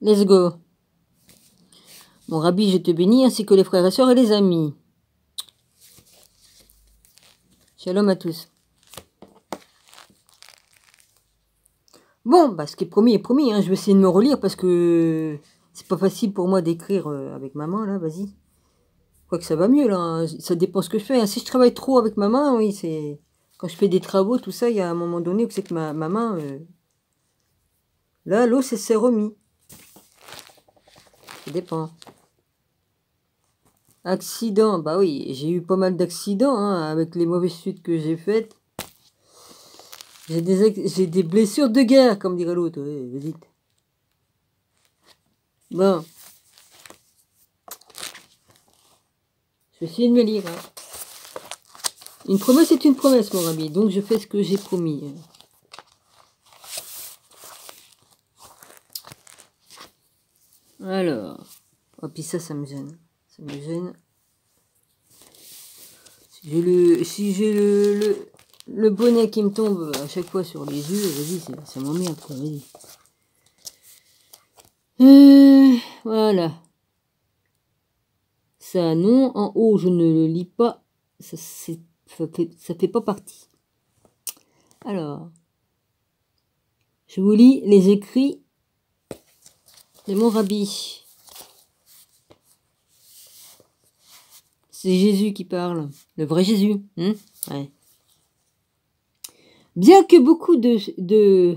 Let's go. Mon Rabbi, je te bénis, ainsi que les frères et sœurs et les amis. Shalom à tous. Bon, bah, ce qui est promis, hein. Je vais essayer de me relire parce que c'est pas facile pour moi d'écrire avec ma main, là, vas-y. Quoique ça va mieux, là, hein. Ça dépend ce que je fais, hein. Si je travaille trop avec ma main, oui, c'est... Quand je fais des travaux, tout ça, il y a un moment donné où c'est que ma main... Là, l'eau, c'est remis. Ça dépend. Accident, bah oui, j'ai eu pas mal d'accidents, hein, avec les mauvaises chutes que j'ai faites. J'ai des blessures de guerre, comme dirait l'autre. Ouais, vas-y. Bon. Je vais essayer de me lire. Hein. Une promesse est une promesse, mon ami. Donc, je fais ce que j'ai promis. Alors. Oh, puis ça me gêne. Ça me gêne. Si j'ai le bonnet qui me tombe à chaque fois sur les yeux, vas-y, ça m'emmerde, quoi. Vas-y. Voilà. Ça, non. En haut, je ne le lis pas. Ça fait pas partie. Alors. Je vous lis les écrits de mon Rabbi. C'est Jésus qui parle. Le vrai Jésus. Hein, ouais. Bien que beaucoup de...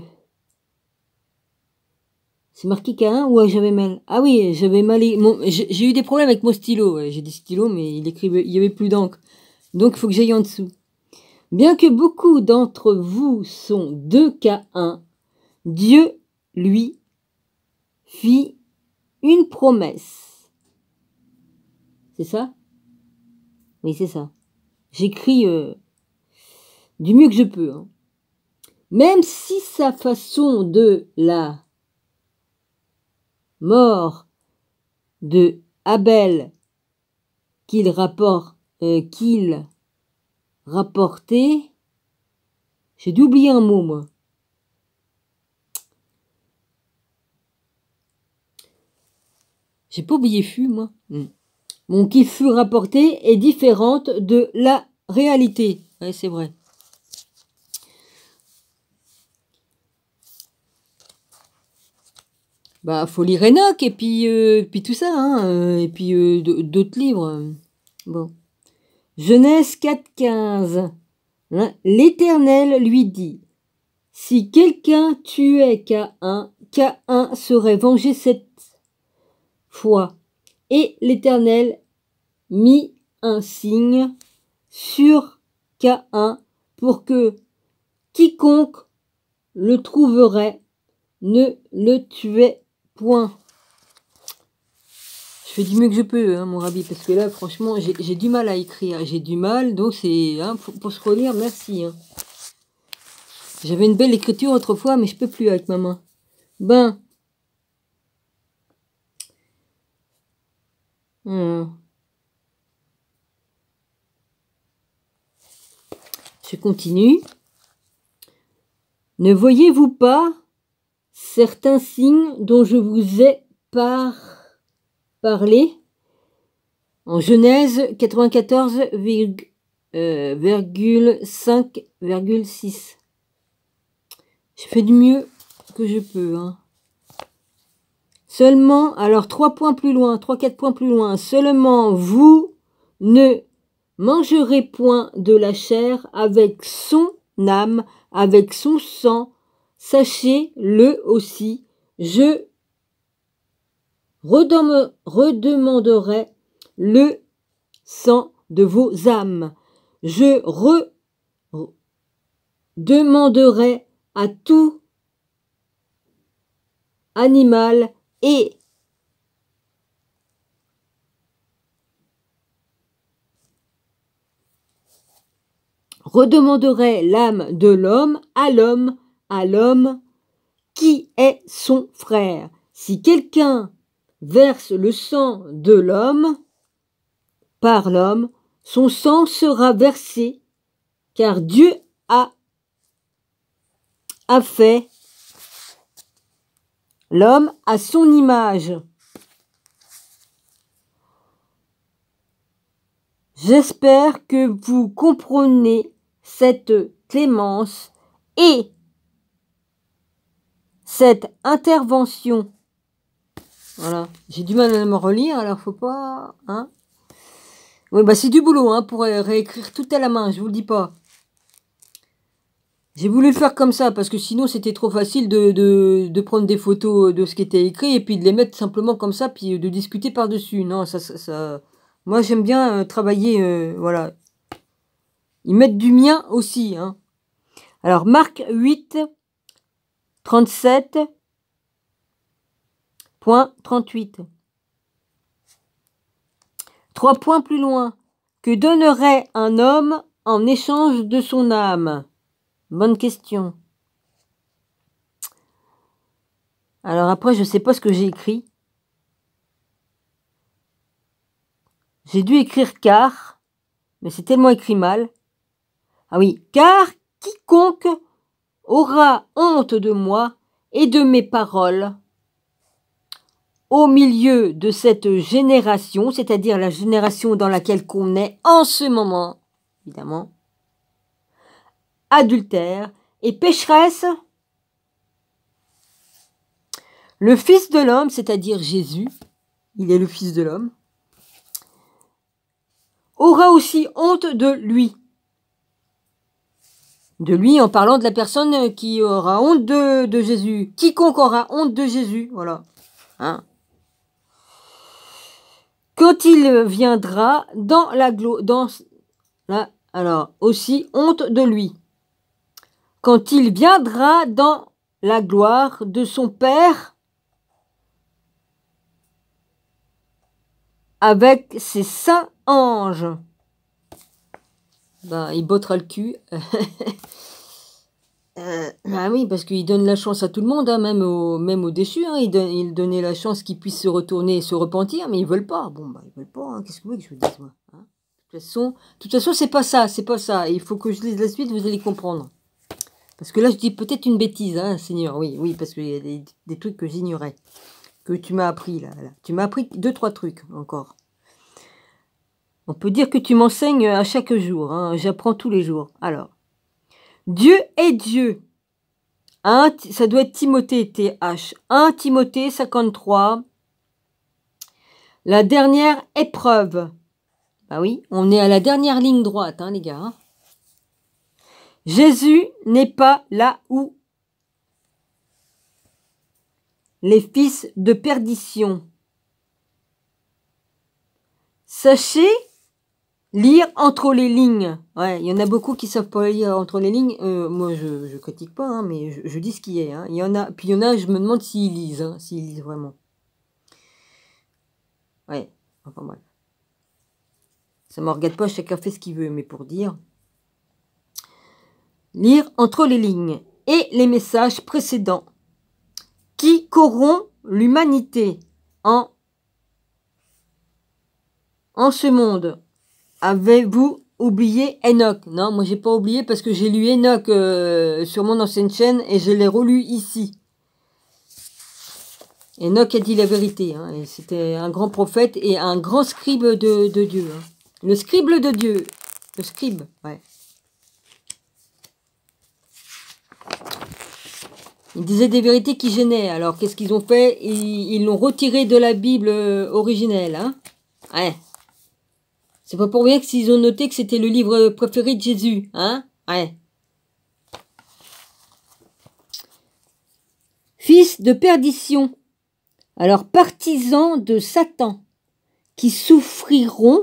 C'est marqué K1 ou j'avais mal? Ah oui, j'avais mal... J'ai eu des problèmes avec mon stylo. Ouais. J'ai des stylos, mais il y avait plus d'encre. Donc, il faut que j'aille en dessous. Bien que beaucoup d'entre vous sont de K1, Dieu, lui, fit une promesse. C'est ça? Oui, c'est ça. J'écris du mieux que je peux. Hein. Même si sa façon de la mort de Abel qu'il rapportait, j'ai dû oublier un mot, moi. J'ai pas oublié fut, moi. Bon, qui fut rapporté est différente de la réalité. Ouais, c'est vrai. Bah, faut lire Enoch et puis tout ça, hein, et puis d'autres livres. Bon. Genèse 4,15. Hein, l'Éternel lui dit, si quelqu'un tuait Caïn serait vengé cette fois. Et l'Éternel mit un signe sur Caïn pour que quiconque le trouverait ne le tuait point. Je fais du mieux que je peux, hein, mon Rabbi, parce que là, franchement, j'ai du mal à écrire. J'ai du mal, donc c'est... Hein, pour se relire, merci. Hein. J'avais une belle écriture autrefois, mais je peux plus avec ma main. Ben. Je continue. Ne voyez-vous pas certains signes dont je vous ai parlé en Genèse 94,5,6. Je fais du mieux que je peux. Hein. Seulement, alors 3 points plus loin, 3-4 points plus loin, seulement vous ne mangerez point de la chair avec son âme, avec son sang. Sachez-le aussi, je redemanderai le sang de vos âmes. Je demanderai à tout animal et redemanderai l'âme de l'homme à l'homme qui est son frère. Si quelqu'un verse le sang de l'homme par l'homme, son sang sera versé, car Dieu a fait l'homme à son image. J'espère que vous comprenez cette clémence et cette intervention. Voilà, j'ai du mal à me relire, alors faut pas... Hein. Oui, bah c'est du boulot, hein, pour réécrire tout à la main, je vous le dis pas. J'ai voulu le faire comme ça, parce que sinon c'était trop facile de prendre des photos de ce qui était écrit, et puis de les mettre simplement comme ça, puis de discuter par-dessus. Non, ça... Moi j'aime bien travailler, voilà. Ils mettent du mien aussi, hein. Alors, Marc 8, 37.38. 3 points plus loin. Que donnerait un homme en échange de son âme? Bonne question. Alors après, je ne sais pas ce que j'ai écrit. J'ai dû écrire car, mais c'est tellement écrit mal. Ah oui, car quiconque aura honte de moi et de mes paroles au milieu de cette génération, c'est-à-dire la génération dans laquelle on est en ce moment, évidemment, adultère et pécheresse, le Fils de l'homme, c'est-à-dire Jésus, il est le Fils de l'homme, aura aussi honte de lui. De lui en parlant de la personne qui aura honte de Jésus. Quiconque aura honte de Jésus, voilà. Hein. Quand il viendra dans alors, aussi honte de lui. Quand il viendra dans la gloire de son Père avec ses saints anges. Ben, il bottera le cul. Ah oui, parce qu'il donne la chance à tout le monde, hein, même aux déchus. Hein, il donnait la chance qu'ils puissent se retourner et se repentir, mais ils veulent pas. Bon, bah, ils veulent pas. Hein, qu'est-ce que vous voulez que je vous dise, moi, hein. De toute façon, c'est pas ça, c'est pas ça. Il faut que je lise la suite, vous allez comprendre. Parce que là, je dis peut-être une bêtise, hein, Seigneur. Oui, oui, parce qu'il y a des trucs que j'ignorais, que tu m'as appris, là. Tu m'as appris 2-3 trucs, encore. On peut dire que tu m'enseignes à chaque jour, hein. J'apprends tous les jours. Alors, Dieu est Dieu. Ça doit être Timothée, TH. 1 Timothée 53. La dernière épreuve. Bah oui, on est à la dernière ligne droite, hein, les gars. Hein. Jésus n'est pas là où les fils de perdition. Sachez lire entre les lignes. Ouais, il y en a beaucoup qui savent pas lire entre les lignes. Moi, je critique pas, hein, mais je dis ce qui est. Hein. Il y en a, puis il y en a, je me demande s'ils lisent, hein, s'ils lisent vraiment. Ouais, enfin bref. Ça ne me regarde pas, chacun fait ce qu'il veut, mais pour dire. Lire entre les lignes et les messages précédents qui corrompent l'humanité en ce monde. Avez-vous oublié Enoch? Non, moi j'ai pas oublié parce que j'ai lu Enoch sur mon ancienne chaîne et je l'ai relu ici. Enoch a dit la vérité. Hein, c'était un grand prophète et un grand scribe de Dieu. Hein. Le scribe de Dieu. Le scribe, ouais. Il disait des vérités qui gênaient. Alors, qu'est-ce qu'ils ont fait? Ils l'ont retiré de la Bible originelle. Hein, ouais. C'est pas pour rien que s'ils ont noté que c'était le livre préféré de Jésus. Hein, ouais. Fils de perdition. Alors, partisans de Satan, qui souffriront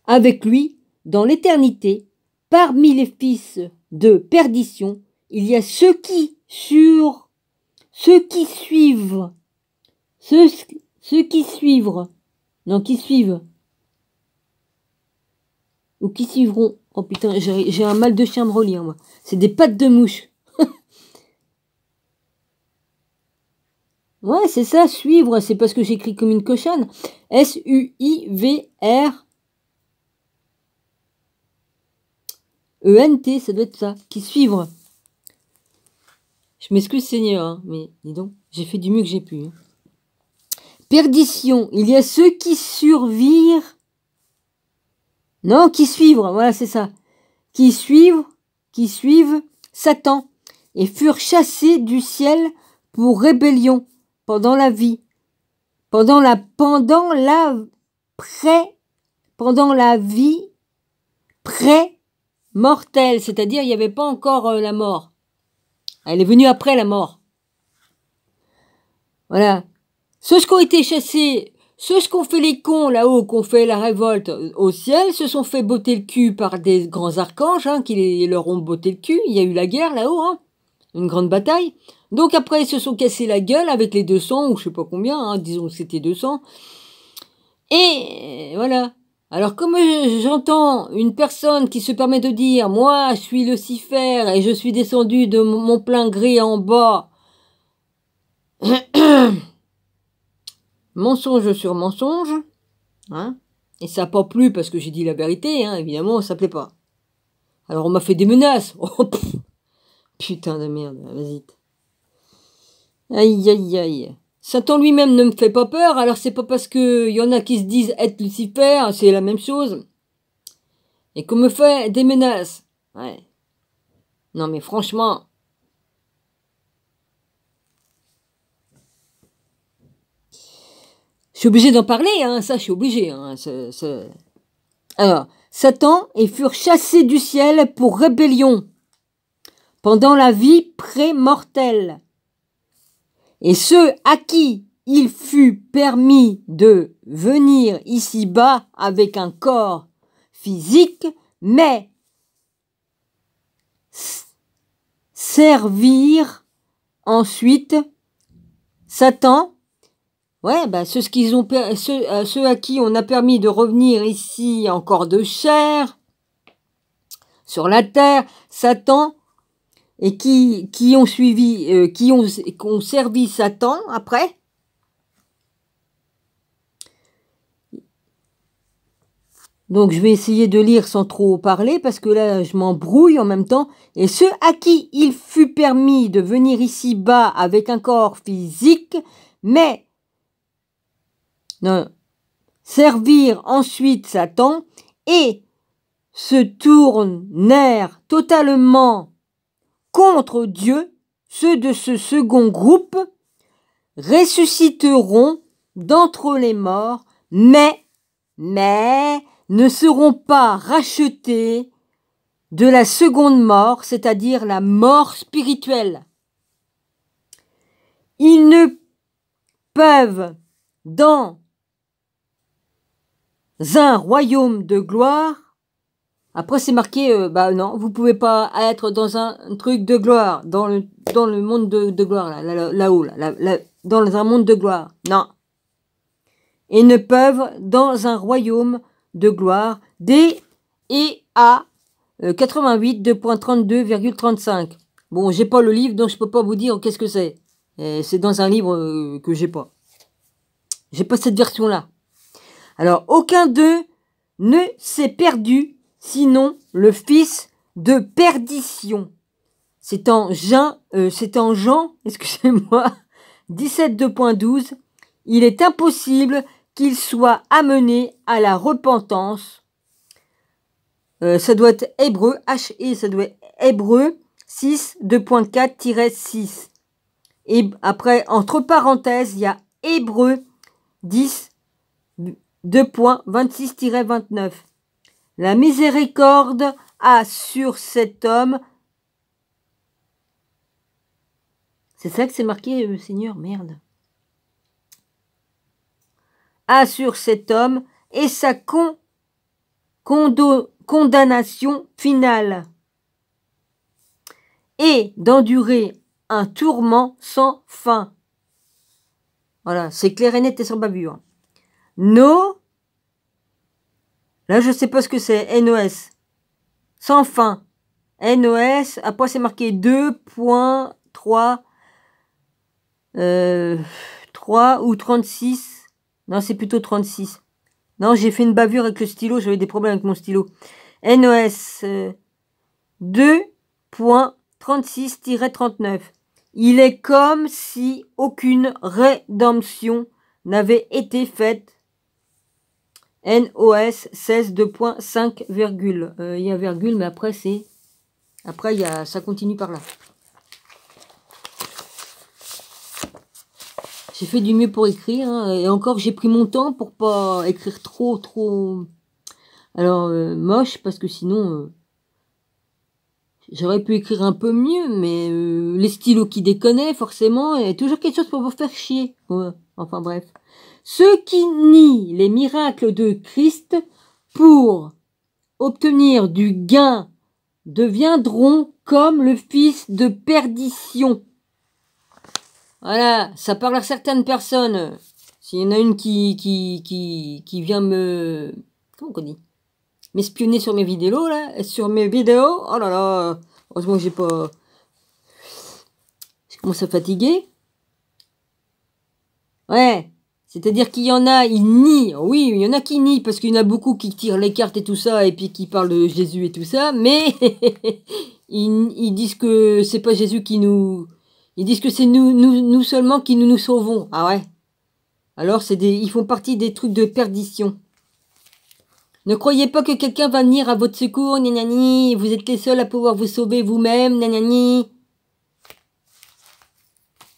avec lui dans l'éternité. Parmi les fils de perdition, il y a ceux qui suivent, ou qui suivront. Oh putain, j'ai un mal de chien à me relire, moi. C'est des pattes de mouche. Ouais, c'est ça, suivre, c'est parce que j'écris comme une cochonne. S-U-I-V-R E-N-T, ça doit être ça, qui suivre. Je m'excuse Seigneur, hein, mais dis donc, j'ai fait du mieux que j'ai pu. Hein. Perdition, il y a ceux qui survirent. Non, qui suivent, voilà c'est ça. Qui suivent Satan et furent chassés du ciel pour rébellion pendant la vie. Pendant la vie pré-mortelle, c'est-à-dire il n'y avait pas encore la mort. Elle est venue après la mort. Voilà. Ceux qui ont été chassés, ceux qui ont fait les cons là-haut, qui ont fait la révolte au ciel, se sont fait botter le cul par des grands archanges, hein, qui leur ont botté le cul. Il y a eu la guerre là-haut, hein, une grande bataille. Donc après, ils se sont cassés la gueule avec les 200, ou je sais pas combien, hein, disons que c'était 200. Et voilà. Alors comme j'entends une personne qui se permet de dire « Moi, je suis Lucifer et je suis descendu de mon plein gré en bas. » Mensonge sur mensonge. Hein, et ça n'a pas plu parce que j'ai dit la vérité, hein, évidemment, ça plaît pas. Alors on m'a fait des menaces. Oh, putain de merde, vas-y. Aïe, aïe, aïe. Satan lui-même ne me fait pas peur, alors c'est pas parce que y en a qui se disent être Lucifer, c'est la même chose. Et qu'on me fait des menaces. Ouais. Non mais franchement. Je suis obligé d'en parler, hein, ça je suis obligé. Hein, Alors, Satan et furent chassés du ciel pour rébellion pendant la vie pré-mortelle. Et ceux à qui il fut permis de venir ici-bas avec un corps physique, mais servir ensuite Satan. Ouais, bah ceux à qui on a permis de revenir ici en corps de chair sur la terre, Satan, et qui ont suivi, qui ont servi Satan après. Donc je vais essayer de lire sans trop parler parce que là je m'embrouille en même temps. Et ceux à qui il fut permis de venir ici-bas avec un corps physique, mais non, servir ensuite Satan et se tournèrent totalement contre Dieu, ceux de ce second groupe ressusciteront d'entre les morts, mais ne seront pas rachetés de la seconde mort, c'est-à-dire la mort spirituelle. Ils ne peuvent, dans un royaume de gloire, après c'est marqué, non, vous pouvez pas être dans un truc de gloire, dans le monde de gloire, là-haut, dans un monde de gloire, non. Et ne peuvent, dans un royaume de gloire, D et A 88 2.32,35. Bon, j'ai pas le livre, donc je peux pas vous dire qu'est-ce que c'est. C'est dans un livre que j'ai pas. J'ai pas cette version-là. Alors, aucun d'eux ne s'est perdu, sinon le fils de perdition. C'est en Jean, excusez-moi, 17.2.12. Il est impossible qu'il soit amené à la repentance. Ça doit être Hébreu, H-E, ça doit être Hébreu 6, 2.4-6. Et après, entre parenthèses, il y a Hébreu 10, 2.26-29. La miséricorde a sur cet homme. C'est ça que c'est marqué, Seigneur, merde. A sur cet homme et sa condamnation finale. Et d'endurer un tourment sans fin. Voilà, c'est clair et net et sans bavure. No. Là, je sais pas ce que c'est. NOS. Sans fin. NOS. Après, c'est marqué 2.3. 3 ou 36. Non, c'est plutôt 36. Non, j'ai fait une bavure avec le stylo. J'avais des problèmes avec mon stylo. NOS 2.36-39. Il est comme si aucune rédemption n'avait été faite. NOS 16.5 virgule. Il y a virgule, mais après c'est... Après, ça continue par là. J'ai fait du mieux pour écrire. Hein, et encore, j'ai pris mon temps pour pas écrire trop... Alors, moche, parce que sinon... j'aurais pu écrire un peu mieux, mais les stylos qui déconnaient, forcément, il y a toujours quelque chose pour vous faire chier. Ouais, enfin bref. Ceux qui nient les miracles de Christ pour obtenir du gain deviendront comme le fils de perdition. Voilà, ça parle à certaines personnes. S'il y en a une qui vient me... Comment on dit, m'espionner sur mes vidéos, là. Sur mes vidéos. Oh là là. Heureusement que j'ai pas... Je commence à fatiguer. Ouais. C'est-à-dire qu'il y en a, ils nient. Oui, il y en a qui nient, parce qu'il y en a beaucoup qui tirent les cartes et tout ça, et puis qui parlent de Jésus et tout ça, mais ils disent que c'est pas Jésus qui nous... Ils disent que c'est nous seulement qui nous sauvons. Ah ouais. Alors, ils font partie des trucs de perdition. Ne croyez pas que quelqu'un va venir à votre secours, nanani, vous êtes les seuls à pouvoir vous sauver vous-même, nanani.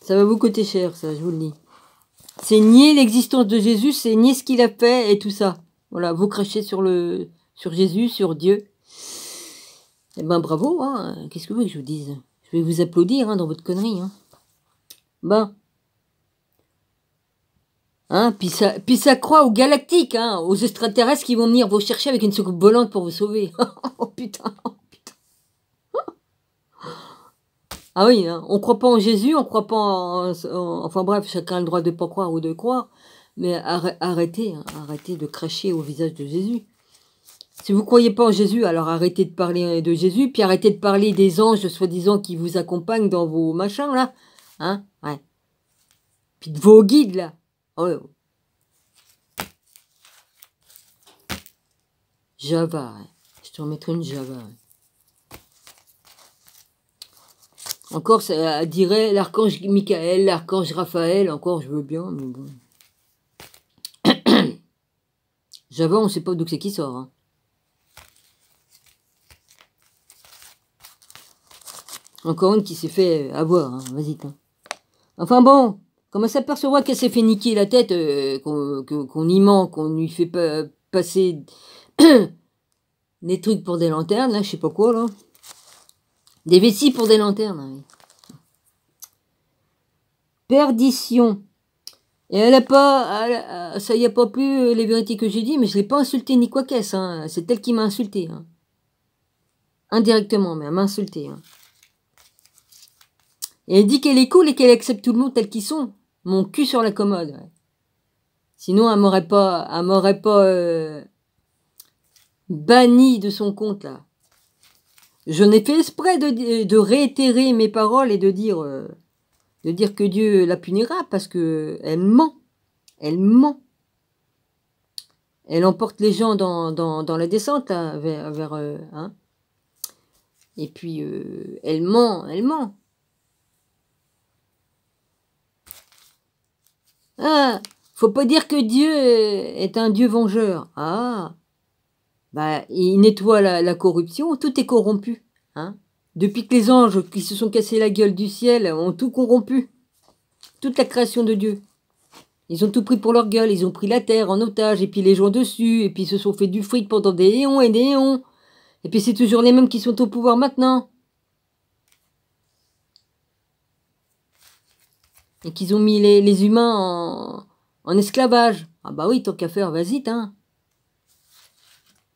Ça va vous coûter cher, ça, je vous le dis. C'est nier l'existence de Jésus, c'est nier ce qu'il a fait et tout ça. Voilà, vous crachez sur Jésus, sur Dieu. Eh ben bravo, hein. Qu'est-ce que vous voulez que je vous dise? Je vais vous applaudir hein, dans votre connerie. Hein. Ben. Hein, puis ça croit aux galactiques, hein, aux extraterrestres qui vont venir vous chercher avec une soucoupe volante pour vous sauver. Oh putain, oh putain. Ah oui, hein, on croit pas en Jésus, on croit pas enfin bref, chacun a le droit de pas croire ou de croire. Mais arrêtez, hein, arrêtez de cracher au visage de Jésus. Si vous croyez pas en Jésus, alors arrêtez de parler de Jésus, puis arrêtez de parler des anges soi-disant qui vous accompagnent dans vos machins là. Hein, ouais. Puis de vos guides là. Oh. Java, ouais. Je te remettrai une Java. Ouais. Encore, ça dirait l'archange Michael, l'archange Raphaël, encore je veux bien, mais bon. Java, on sait pas d'où c'est qui sort. Hein. Encore une qui s'est fait avoir, hein. Vas-y. Hein. Enfin bon, comment s'apercevoir qu'elle s'est fait niquer la tête, qu'on y ment, qu'on lui fait passer des trucs pour des lanternes, là, je sais pas quoi, là. Des vessies pour des lanternes. Hein. Perdition. Et elle a pas, ça y a pas plus les vérités que j'ai dit, mais je l'ai pas insulté ni quoi qu'est-ce, hein. C'est elle qui m'a insulté, hein. Indirectement, mais elle m'a insulté, hein. Et elle dit qu'elle est cool et qu'elle accepte tout le monde tel qu'ils sont. Mon cul sur la commode. Ouais. Sinon, elle m'aurait pas banni de son compte, là. Je n'ai fait exprès de réitérer mes paroles et de dire que Dieu la punira parce que elle ment. Elle ment. Elle emporte les gens dans la descente, là, vers hein. Et puis, elle ment, elle ment. Ah, faut pas dire que Dieu est un Dieu vengeur. Ah, bah, il nettoie la corruption, tout est corrompu. Hein. Depuis que les anges qui se sont cassés la gueule du ciel ont tout corrompu. Toute la création de Dieu. Ils ont tout pris pour leur gueule, ils ont pris la terre en otage, et puis les gens dessus, et puis ils se sont fait du fric pendant des éons et des éons. Et puis c'est toujours les mêmes qui sont au pouvoir maintenant. Et qu'ils ont mis les humains en esclavage. Ah bah oui, tant qu'à faire, vas-y, hein.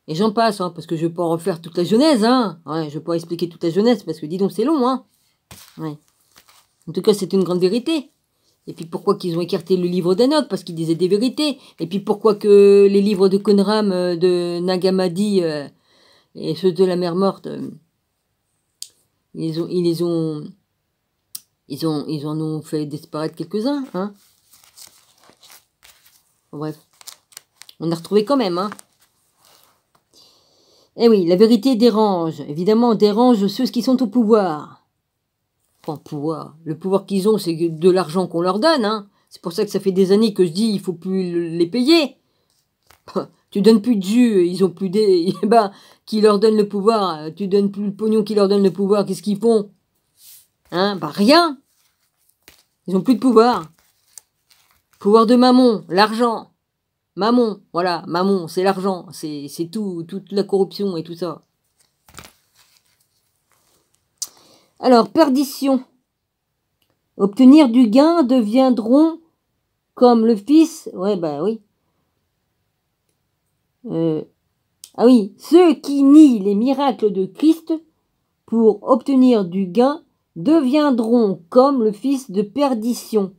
Et j'en passe, hein, parce que je vais pas refaire toute la Genèse, hein. Ouais, je vais pas expliquer toute la Genèse, parce que dis donc, c'est long, hein. Ouais. En tout cas, c'est une grande vérité. Et puis pourquoi qu'ils ont écarté le livre d'Enoch, parce qu'ils disaient des vérités. Et puis pourquoi que les livres de Conram, de Nag Hammadi, et ceux de la mer morte, ils en ont fait disparaître quelques-uns, hein. Bref. On a retrouvé quand même, hein. Eh oui, la vérité dérange. Évidemment, dérange ceux qui sont au pouvoir. Enfin, pouvoir. Le pouvoir qu'ils ont, c'est de l'argent qu'on leur donne. Hein. C'est pour ça que ça fait des années que je dis il faut plus les payer. Tu donnes plus de jus, ils ont plus des... Ben, qui leur donne le pouvoir, tu donnes plus le pognon qui leur donne le pouvoir, qu'est-ce qu'ils font? Hein? Bah rien. Ils ont plus de pouvoir. Pouvoir de Mammon, l'argent. Mammon, voilà, Mammon, c'est l'argent. C'est tout, toute la corruption et tout ça. Alors, perdition. Obtenir du gain deviendront comme le Fils... Ouais, bah oui. Ah oui, ceux qui nient les miracles de Christ pour obtenir du gain deviendront comme le fils de perdition.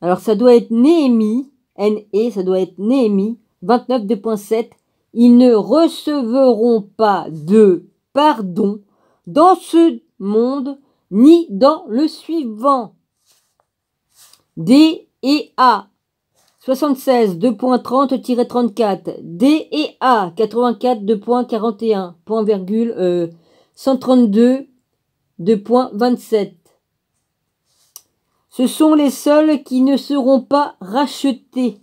Alors ça doit être Néhémie, N-E, ça doit être Néhémie, 29, 2.7. Ils ne recevront pas de pardon dans ce monde ni dans le suivant. D et A. 76, 2.30-34, D et A, 84, 2.41, point virgule, 132, 2.27. Ce sont les seuls qui ne seront pas rachetés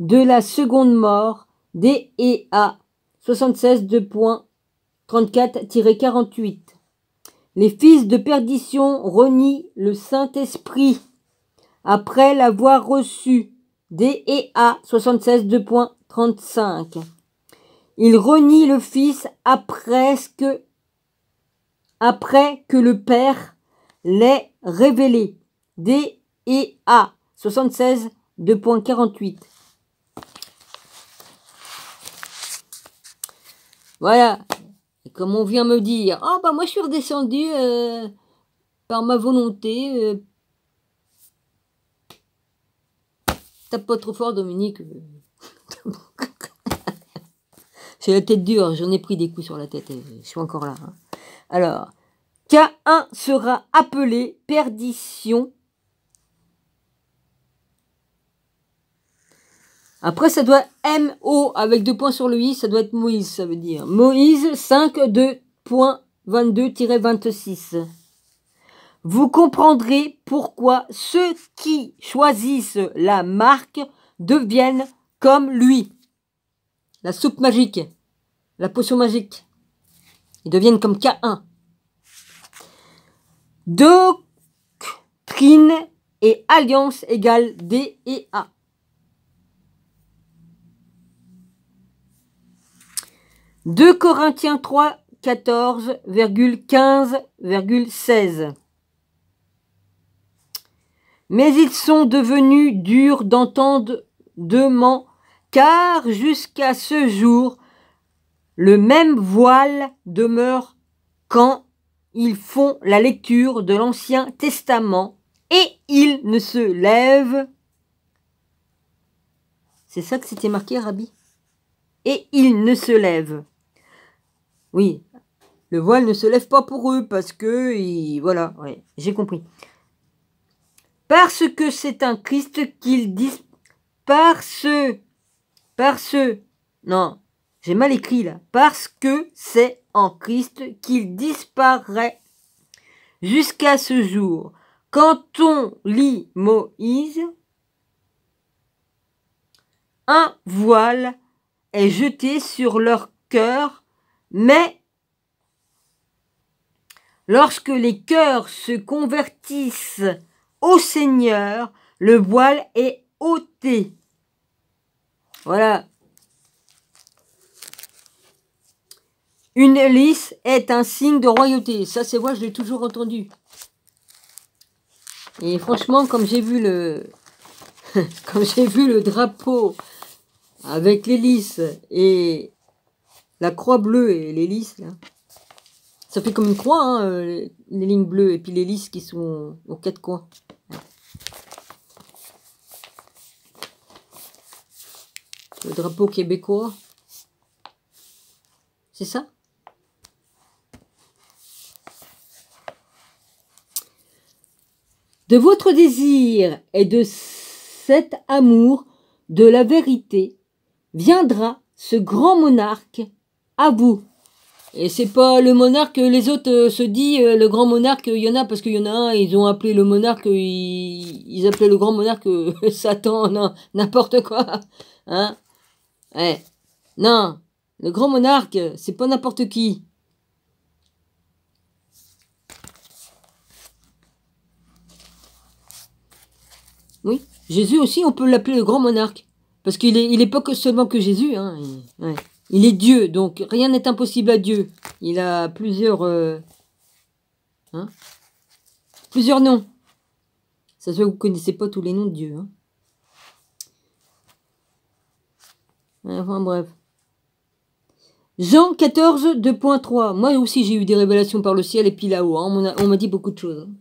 de la seconde mort, D et A, 76, 2.34-48. Les fils de perdition renient le Saint-Esprit après l'avoir reçu. D et A 76 2.35. Il renie le Fils après que le Père l'ait révélé. D et A 76 2.48. Voilà. Et comme on vient me dire, ah bah moi je suis redescendu par ma volonté. Tape pas trop fort, Dominique. J'ai la tête dure, j'en ai pris des coups sur la tête. Je suis encore là. Hein. Alors, K1 sera appelé perdition. Après, ça doit M-O avec 2 points sur le I, ça doit être Moïse, ça veut dire. Moïse 5, 2.22-26. Vous comprendrez pourquoi ceux qui choisissent la marque deviennent comme lui. La soupe magique, la potion magique. Ils deviennent comme K1. Doctrine et alliance égale D et A. « 2 Corinthiens 3, 14,15,16 » Mais ils sont devenus durs d'entendement, car jusqu'à ce jour, le même voile demeure quand ils font la lecture de l'Ancien Testament et ils ne se lèvent. C'est ça que c'était marqué, Rabbi? Et ils ne se lèvent. Oui, le voile ne se lève pas pour eux parce que, voilà, ouais, j'ai compris. Parce que c'est un Christ qu'ils disent, non, j'ai mal écrit là, parce que c'est en Christ qu'il disparaît jusqu'à ce jour. Quand on lit Moïse, un voile est jeté sur leur cœur, mais lorsque les cœurs se convertissent au Seigneur, le voile est ôté. Voilà. Une lys est un signe de royauté. Ça, c'est moi, je l'ai toujours entendu. Et franchement, comme j'ai vu le drapeau avec les lys et la croix bleue et les lys, là, ça fait comme une croix, hein, les lignes bleues et puis les lys qui sont aux 4 coins. Le drapeau québécois. C'est ça? De votre désir et de cet amour de la vérité viendra ce grand monarque à vous. Et c'est pas le monarque, les autres se disent, le grand monarque, il y en a, parce qu'il y en a un, ils ont appelé le monarque, ils appelaient le grand monarque Satan, non, n'importe quoi. Hein? Ouais. Non, le grand monarque, c'est pas n'importe qui. Oui, Jésus aussi, on peut l'appeler le grand monarque. Parce qu'il est pas que seulement que Jésus. Hein. Ouais. Il est Dieu, donc rien n'est impossible à Dieu. Il a plusieurs plusieurs noms. Ça se voit que vous ne connaissez pas tous les noms de Dieu. Hein. Enfin bref. Jean 14, 2.3. Moi aussi j'ai eu des révélations par le ciel et puis là-haut. Hein. On m'a dit beaucoup de choses. Hein.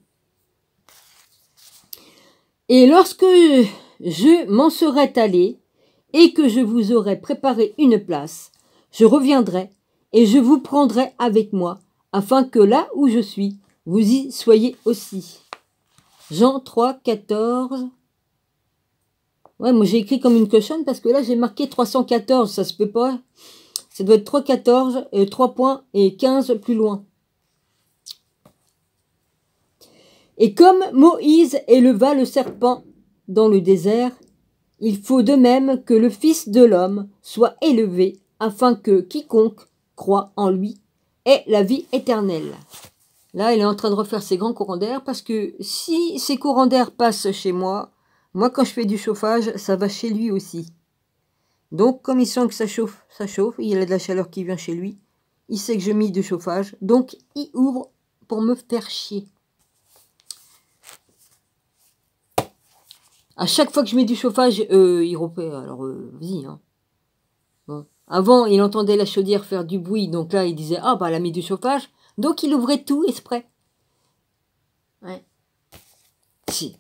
Et lorsque je m'en serai allé et que je vous aurai préparé une place, je reviendrai et je vous prendrai avec moi, afin que là où je suis, vous y soyez aussi. Jean 3, 14. Ouais, moi j'ai écrit comme une cochonne parce que là j'ai marqué 314, ça se peut pas. Ça doit être 3,14, 3 points et 15 plus loin. Et comme Moïse éleva le serpent dans le désert, il faut de même que le Fils de l'homme soit élevé, afin que quiconque croit en lui ait la vie éternelle. Là, il est en train de refaire ses grands courants d'air, parce que si ces courants d'air passent chez moi, quand je fais du chauffage, ça va chez lui aussi. Donc, comme il sent que ça chauffe, il a de la chaleur qui vient chez lui, il sait que je mets du chauffage, donc il ouvre pour me faire chier. À chaque fois que je mets du chauffage, il repère. Alors, vas-y. Hein. Bon. Avant, il entendait la chaudière faire du bruit. Donc là, il disait, ah, bah, elle a mis du chauffage. Donc, il ouvrait tout exprès. Ouais. Si.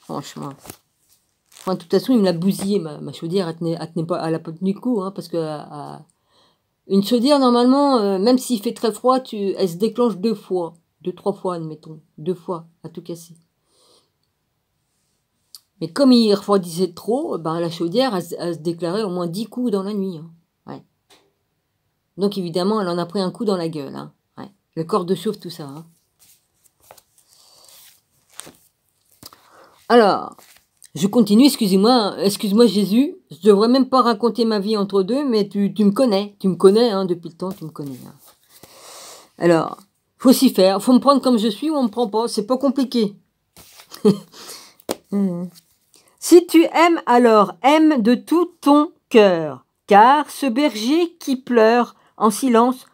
Franchement. Enfin, de toute façon, il me l'a bousillé. Ma chaudière, elle tenait pas, elle a pas tenu le coup. Hein, parce que une chaudière, normalement, même s'il fait très froid, elle se déclenche 2 fois. 2-3 fois, admettons. 2 fois, à tout casser. Mais comme il refroidissait trop, ben la chaudière, elle se déclarait au moins 10 coups dans la nuit. Hein. Ouais. Donc évidemment, elle en a pris un coup dans la gueule. Hein. Ouais. Le corps de chauffe, tout ça. Hein. Alors, je continue, excuse-moi Jésus, je devrais même pas raconter ma vie entre deux, mais tu me connais hein, depuis le temps, tu me connais. Hein. Alors, faut s'y faire, faut me prendre comme je suis ou on me prend pas, c'est pas compliqué. Si tu aimes, alors aime de tout ton cœur, car ce berger qui pleure en silence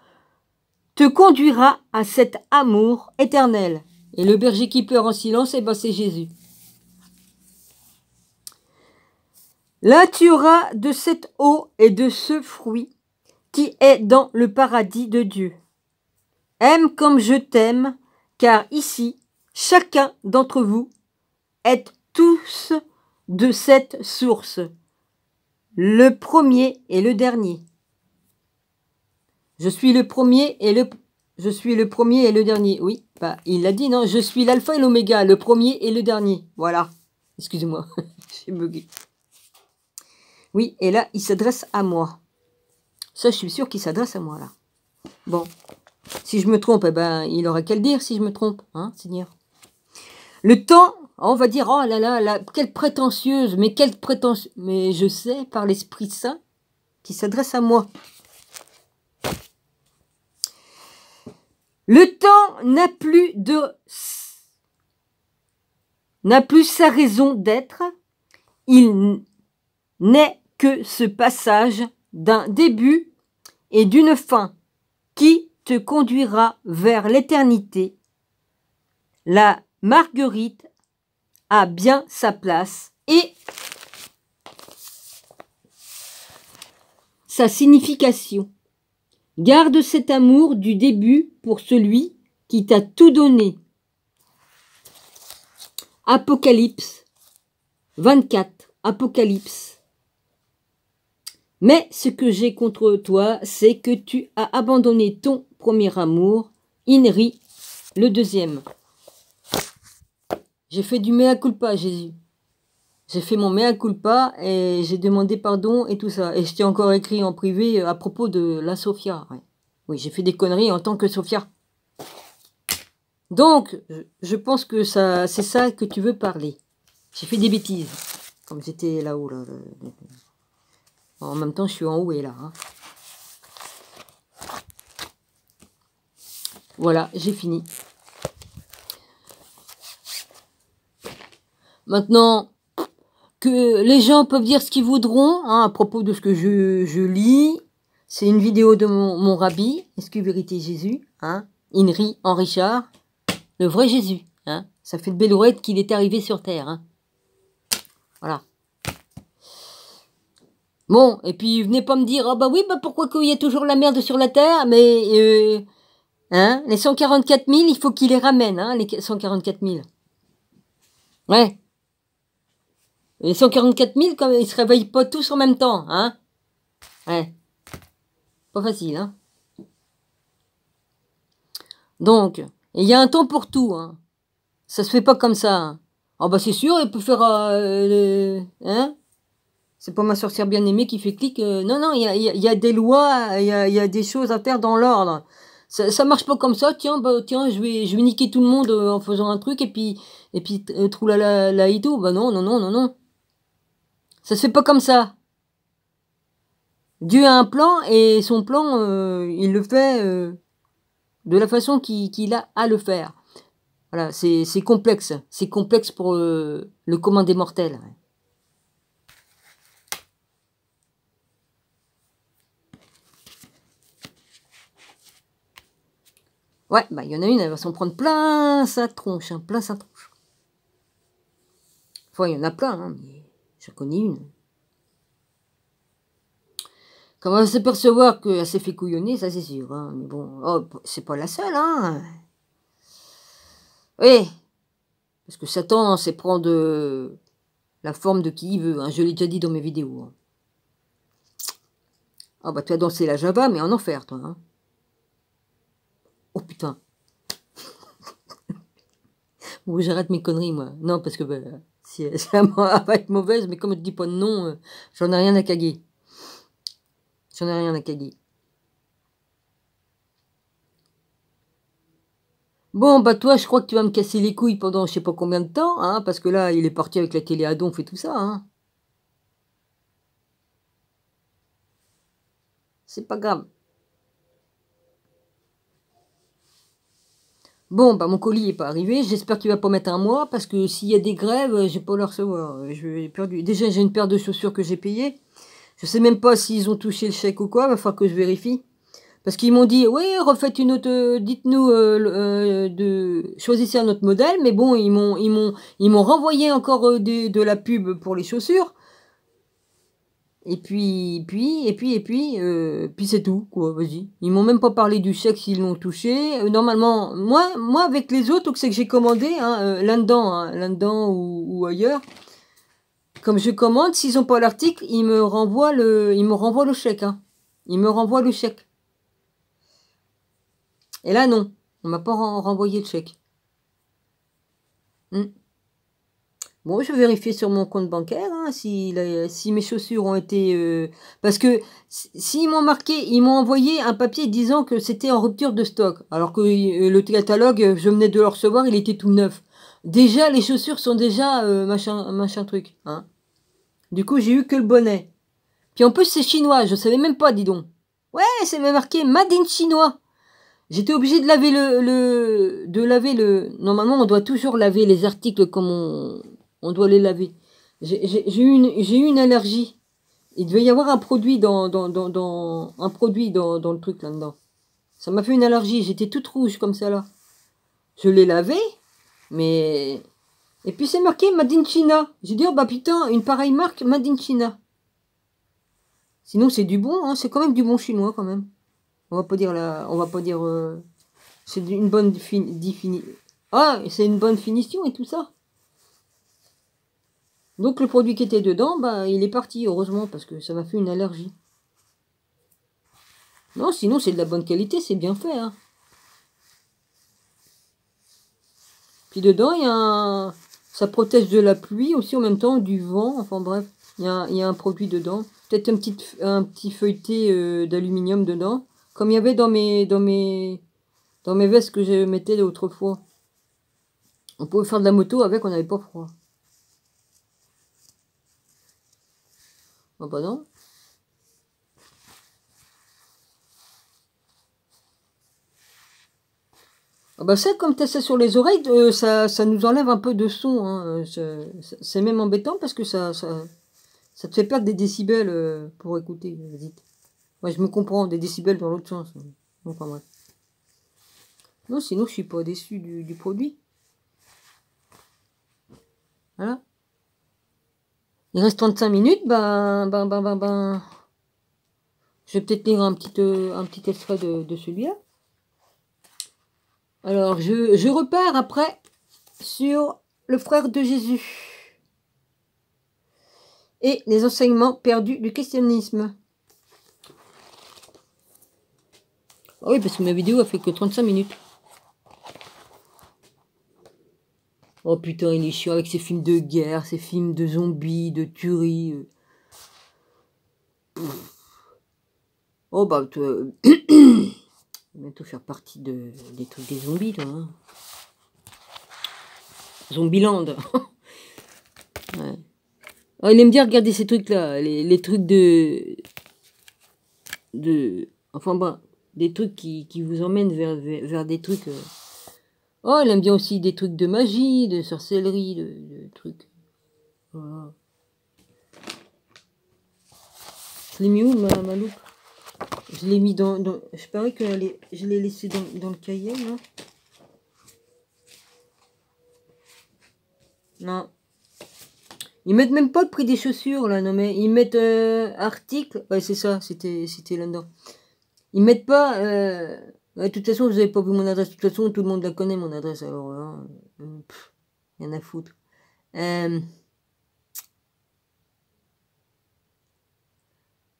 te conduira à cet amour éternel. Et le berger qui pleure en silence, eh ben c'est Jésus. Là tu auras de cette eau et de ce fruit qui est dans le paradis de Dieu. Aime comme je t'aime, car ici, chacun d'entre vous est tous de cette source, le premier et le dernier. Je suis le premier et le dernier. Oui, bah, il l'a dit, non, je suis l'alpha et l'oméga, le premier et le dernier. Voilà. Excusez-moi, j'ai bugué. Oui, et là, il s'adresse à moi. Ça, je suis sûre qu'il s'adresse à moi, là. Bon, si je me trompe, eh ben, il aura qu'à le dire si je me trompe, hein, Seigneur. Le temps, on va dire, oh là là, quelle prétentieuse, mais quelle prétentieuse. Mais je sais, par l'Esprit Saint, qui s'adresse à moi. Le temps n'a plus sa raison d'être. Il n'est que ce passage d'un début et d'une fin qui te conduira vers l'éternité. La marguerite a bien sa place et sa signification. Garde cet amour du début pour celui qui t'a tout donné. Apocalypse 24. Apocalypse. Mais ce que j'ai contre toi, c'est que tu as abandonné ton premier amour. Inri, le deuxième. J'ai fait du mea culpa, Jésus. J'ai fait mon mea culpa et j'ai demandé pardon et tout ça. Et je t'ai encore écrit en privé à propos de la Sophia. Ouais. Oui, j'ai fait des conneries en tant que Sophia. Donc, je pense que c'est ça que tu veux parler. J'ai fait des bêtises. Comme j'étais là-haut. Là, en même temps, je suis en haut et là. Hein. Voilà, j'ai fini. Maintenant, que les gens peuvent dire ce qu'ils voudront hein, à propos de ce que je lis. C'est une vidéo de mon rabbi, est-ce que vérité Jésus, hein, Inri en Richard, le vrai Jésus. Hein, ça fait de belle lurette qu'il est arrivé sur Terre. Hein. Voilà. Bon, et puis venez pas me dire, ah bah oui, bah pourquoi qu'il y a toujours la merde sur la Terre, mais hein, les 144 000, il faut qu'ils les ramènent, hein, les 144 000. Ouais. Les 144 000, comme ils se réveillent pas tous en même temps, hein. Ouais. Pas facile, hein. Donc, il y a un temps pour tout, hein. Ça se fait pas comme ça. Hein. Ah bah c'est sûr, il peut faire... hein. C'est pas ma sorcière bien-aimée qui fait clic. Non, non, il y a des lois, il y a des choses à faire dans l'ordre. Ça marche pas comme ça. Tiens, bah tiens, je vais niquer tout le monde en faisant un truc et puis troulala la et tout. Bah non, non, non, non, non. Ça se fait pas comme ça. Dieu a un plan et son plan, il le fait de la façon qu'il a à le faire. Voilà, c'est complexe. C'est complexe pour le commun des mortels. Ouais, bah il y en a une, elle va s'en prendre plein sa tronche, hein, plein sa tronche. Enfin, il y en a plein, hein, mais j'en connais une. Quand on va s'apercevoir qu'elle s'est fait couillonner, ça c'est sûr. Hein, mais bon, oh, c'est pas la seule, hein. Oui, parce que Satan, c'est prendre la forme de qui il veut. Hein, je l'ai déjà dit dans mes vidéos. Hein. Ah bah tu as dansé la Java, mais en enfer, toi. Hein. Oh putain. Bon, j'arrête mes conneries, moi. Non, parce que bah, si elle va être mauvaise, mais comme je dis pas de nom, j'en ai rien à caguer. J'en ai rien à caguer. Bon, bah toi, je crois que tu vas me casser les couilles pendant je sais pas combien de temps, hein, parce que là, il est parti avec la télé à donf et tout ça, hein. C'est pas grave. Bon, bah mon colis est pas arrivé, j'espère qu'il va pas mettre un mois, parce que s'il y a des grèves, je vais pas le recevoir. J'ai perdu. Déjà, j'ai une paire de chaussures que j'ai payées. Je sais même pas s'ils ont touché le chèque ou quoi, va falloir que je vérifie. Parce qu'ils m'ont dit, oui, refaites une autre, dites-nous choisissez un autre modèle, mais bon, ils m'ont renvoyé encore de la pub pour les chaussures. Et puis c'est tout, quoi, vas-y. Ils m'ont même pas parlé du chèque s'ils l'ont touché. Normalement, moi, avec les autres, c'est que j'ai commandé, hein, là-dedans ou ailleurs. Comme je commande, s'ils ont pas l'article, ils me renvoient le chèque, hein. Ils me renvoient le chèque. Et là, non. On m'a pas renvoyé le chèque. Bon, je vais vérifier sur mon compte bancaire hein, si mes chaussures ont été... parce que s'ils m'ont marqué, ils m'ont envoyé un papier disant que c'était en rupture de stock. Alors que le catalogue, je venais de le recevoir, il était tout neuf. Déjà, les chaussures sont déjà machin truc. Hein. Du coup, j'ai eu que le bonnet. Puis en plus, c'est chinois, je savais même pas, dis donc. Ouais, c'est marqué Made in Chinois. J'étais obligé de laver Normalement, on doit toujours laver les articles comme on doit les laver. J'ai eu une allergie. Il devait y avoir un produit dans le truc là-dedans. Ça m'a fait une allergie. J'étais toute rouge comme ça là. Je l'ai lavé, mais... Et puis c'est marqué Made in China. J'ai dit, oh bah putain, une pareille marque Made in China. Sinon c'est du bon, hein. C'est quand même du bon chinois quand même. On va pas dire c'est une bonne Ah, c'est une bonne finition et tout ça. Donc le produit qui était dedans, bah il est parti, heureusement, parce que ça m'a fait une allergie. Non, sinon c'est de la bonne qualité, c'est bien fait. Hein. Puis dedans, il y a ça protège de la pluie aussi en même temps, du vent, enfin bref, il y a un produit dedans. Peut-être un petit feuilleté d'aluminium dedans. Comme il y avait dans mes vestes que je mettais l'autre fois. On pouvait faire de la moto avec, on n'avait pas froid. Ah bah non. Ah bah ça, comme t'as ça sur les oreilles, ça nous enlève un peu de son. Hein. C'est même embêtant parce que ça te fait perdre des décibels pour écouter. Vite. Moi, je me comprends, des décibels dans l'autre sens. Donc, enfin, bref. Non, sinon, je suis pas déçu du produit. Voilà. Il reste 35 minutes, je vais peut-être lire un petit extrait de celui-là. Alors, je repars après sur le frère de Jésus et les enseignements perdus du christianisme. Ah oui, parce que ma vidéo a fait que 35 minutes. Oh putain, il est chiant avec ses films de guerre, ses films de zombies, de tueries. Oh bah, toi, bientôt faire partie des trucs des zombies, toi. Hein. Zombieland. Ouais. Oh, il aime bien regarder ces trucs-là, les trucs enfin bah, des trucs qui vous emmènent vers des trucs. Oh, il aime bien aussi des trucs de magie, de sorcellerie, de trucs. Voilà. Je l'ai mis où ma loupe? Je l'ai mis dans. Je parie que je l'ai laissé dans le cahier, là. Non. Ils mettent même pas le prix des chaussures, là, non mais ils mettent article. Ouais, c'est ça, c'était là-dedans. Ils mettent pas. Ouais, de toute façon, vous n'avez pas vu mon adresse. De toute façon, tout le monde la connaît, mon adresse. Alors là, rien à foutre.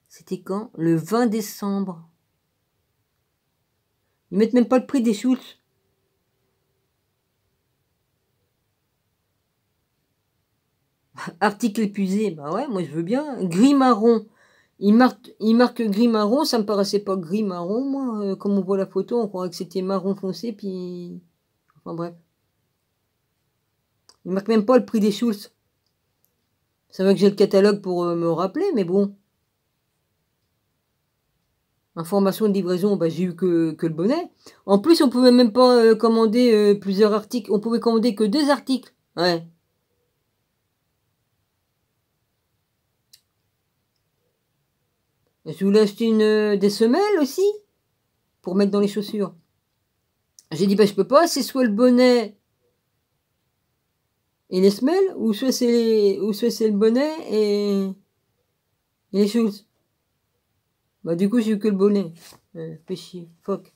C'était quand? Le 20 décembre. Ils mettent même pas le prix des Schultz. Article épuisé. Bah ouais, moi je veux bien. Gris marron. Il marque gris marron. Ça me paraissait pas gris marron, moi. Comme on voit la photo, on croirait que c'était marron foncé. Puis. Enfin bref. Il marque même pas le prix des Schultz. C'est vrai que j'ai le catalogue pour me rappeler, mais bon. Information de livraison, bah, j'ai eu que le bonnet. En plus, on pouvait même pas commander plusieurs articles. On pouvait commander que 2 articles. Ouais. Je voulais acheter des semelles aussi pour mettre dans les chaussures. J'ai dit, bah, je peux pas, c'est soit le bonnet et les semelles, ou soit c'est le bonnet et les choses. Bah, du coup, j'ai eu que le bonnet. Fais chier, fuck.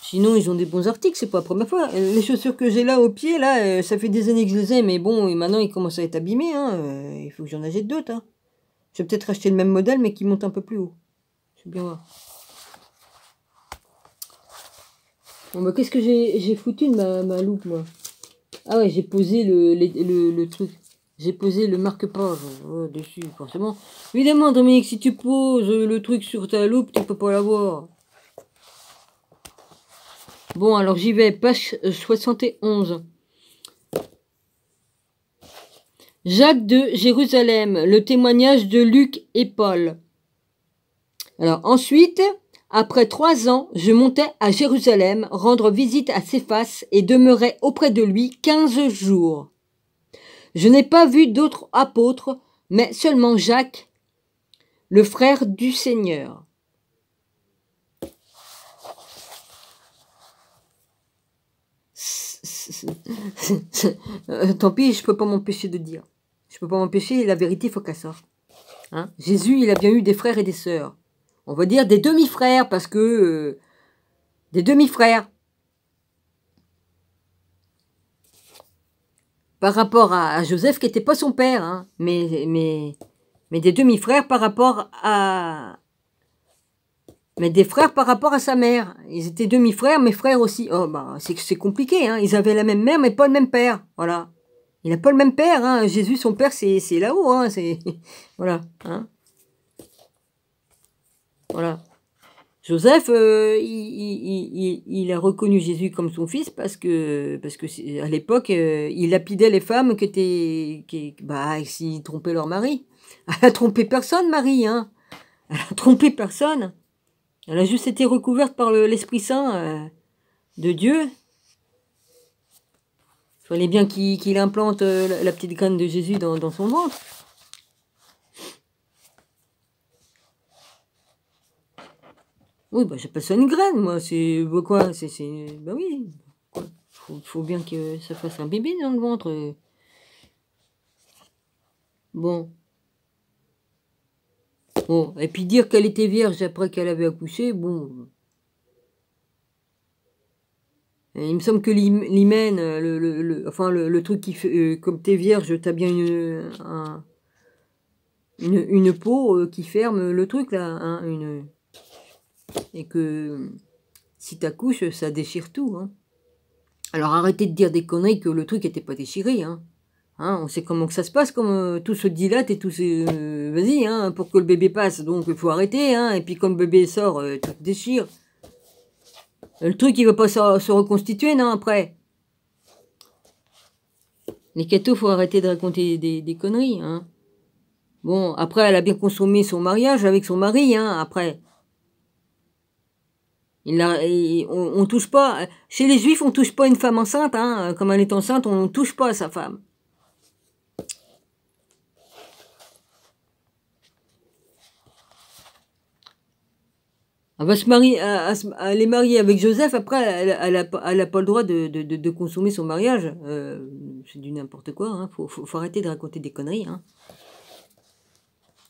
Sinon, ils ont des bons articles, c'est pas la première fois. Les chaussures que j'ai là au pied, là, ça fait des années que je les ai, mais bon, et maintenant ils commencent à être abîmés. Hein, il faut que j'en achète d'autres. Hein. Je vais peut-être acheter le même modèle, mais qui monte un peu plus haut. Je vais bien voir. Bon, bah, qu'est-ce que j'ai foutu de ma loupe, moi? Ah ouais, j'ai posé le truc. J'ai posé le marque-page dessus, forcément. Évidemment, Dominique, si tu poses le truc sur ta loupe, tu peux pas l'avoir. Bon, alors j'y vais, page 71. Jacques de Jérusalem, le témoignage de Luc et Paul. Alors ensuite, après 3 ans, je montais à Jérusalem rendre visite à Céphas et demeurai auprès de lui 15 jours. Je n'ai pas vu d'autres apôtres, mais seulement Jacques, le frère du Seigneur. Tant pis, je peux pas m'empêcher de dire. Je peux pas m'empêcher, la vérité, il faut qu'elle sorte. Hein? Jésus, il a bien eu des frères et des sœurs. On va dire des demi-frères, parce que... des demi-frères. Par rapport à Joseph, qui n'était pas son père, hein, mais des demi-frères par rapport à... Mais des frères par rapport à sa mère. Ils étaient demi-frères, mais frères aussi. Oh, bah, c'est compliqué, hein. Ils avaient la même mère, mais pas le même père. Voilà. Il n'a pas le même père, hein. Jésus, son père, c'est là-haut, hein. C'est voilà, hein. Voilà. Joseph, il a reconnu Jésus comme son fils parce que à l'époque, il lapidait les femmes s'ils trompaient leur mari. Elle a trompé personne, Marie, hein. Elle a trompé personne. Elle a juste été recouverte par l'Esprit Saint de Dieu. Il fallait bien qu'il implante la petite graine de Jésus dans son ventre. Oui, bah j'appelle ça une graine, moi. C'est quoi? Bah oui. Faut bien que ça fasse un bébé dans le ventre. Bon. Bon. Et puis dire qu'elle était vierge après qu'elle avait accouché, bon. Et il me semble que l'hymen, le truc qui fait, comme t'es vierge, t'as bien une peau qui ferme le truc là, hein, et que si t'accouches, ça déchire tout, hein. Alors arrêtez de dire des conneries que le truc était pas déchiré, hein. Hein, on sait comment que ça se passe, comme tout se dilate et tout se... vas-y, hein, pour que le bébé passe, donc il faut arrêter, hein, et puis quand le bébé sort, tout se déchire. Le truc, il va pas se reconstituer, non, après. Les cathos, faut arrêter de raconter des conneries, hein. Bon, après, elle a bien consommé son mariage avec son mari, hein, après. On touche pas... Chez les juifs, on touche pas une femme enceinte, hein. Comme elle est enceinte, on ne touche pas à sa femme. Elle va se marier, elle est mariée avec Joseph, après, elle a pas le droit de consommer son mariage. C'est du n'importe quoi, hein. Faut arrêter de raconter des conneries, hein.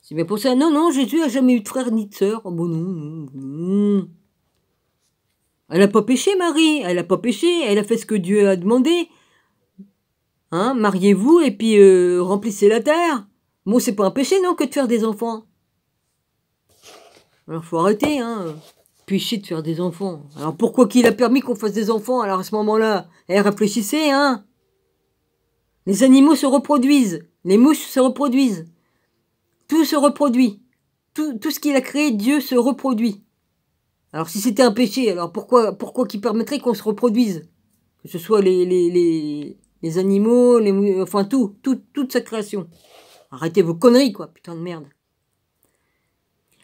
C'est bien pour ça. Non, non, Jésus a jamais eu de frère ni de sœur. Oh bon, non. Elle a pas péché, Marie. Elle a pas péché. Elle a fait ce que Dieu a demandé. Hein, mariez-vous et puis remplissez la terre. Bon, c'est pas un péché, non, que de faire des enfants. Alors, faut arrêter, hein. Péché de faire des enfants. Alors, pourquoi qu'il a permis qu'on fasse des enfants? Alors, à ce moment-là, réfléchissez, hein. Les animaux se reproduisent. Les mouches se reproduisent. Tout se reproduit. Tout ce qu'il a créé, Dieu se reproduit. Alors, si c'était un péché, alors pourquoi qu'il permettrait qu'on se reproduise? Que ce soit les animaux, enfin toute sa création. Arrêtez vos conneries, quoi, putain de merde.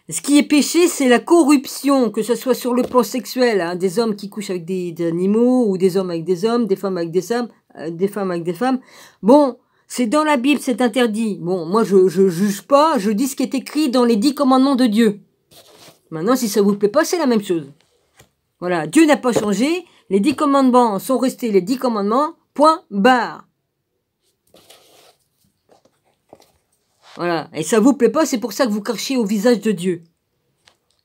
Ce qui est péché, c'est la corruption, que ce soit sur le plan sexuel, hein, des hommes qui couchent avec des animaux, ou des hommes avec des hommes, des femmes avec des femmes, des femmes avec des femmes. Bon, c'est dans la Bible, c'est interdit. Bon, moi, je juge pas, je dis ce qui est écrit dans les 10 commandements de Dieu. Maintenant, si ça vous plaît pas, c'est la même chose. Voilà, Dieu n'a pas changé, les 10 commandements sont restés les 10 commandements, point, barre. Voilà, et ça vous plaît pas, c'est pour ça que vous crachez au visage de Dieu.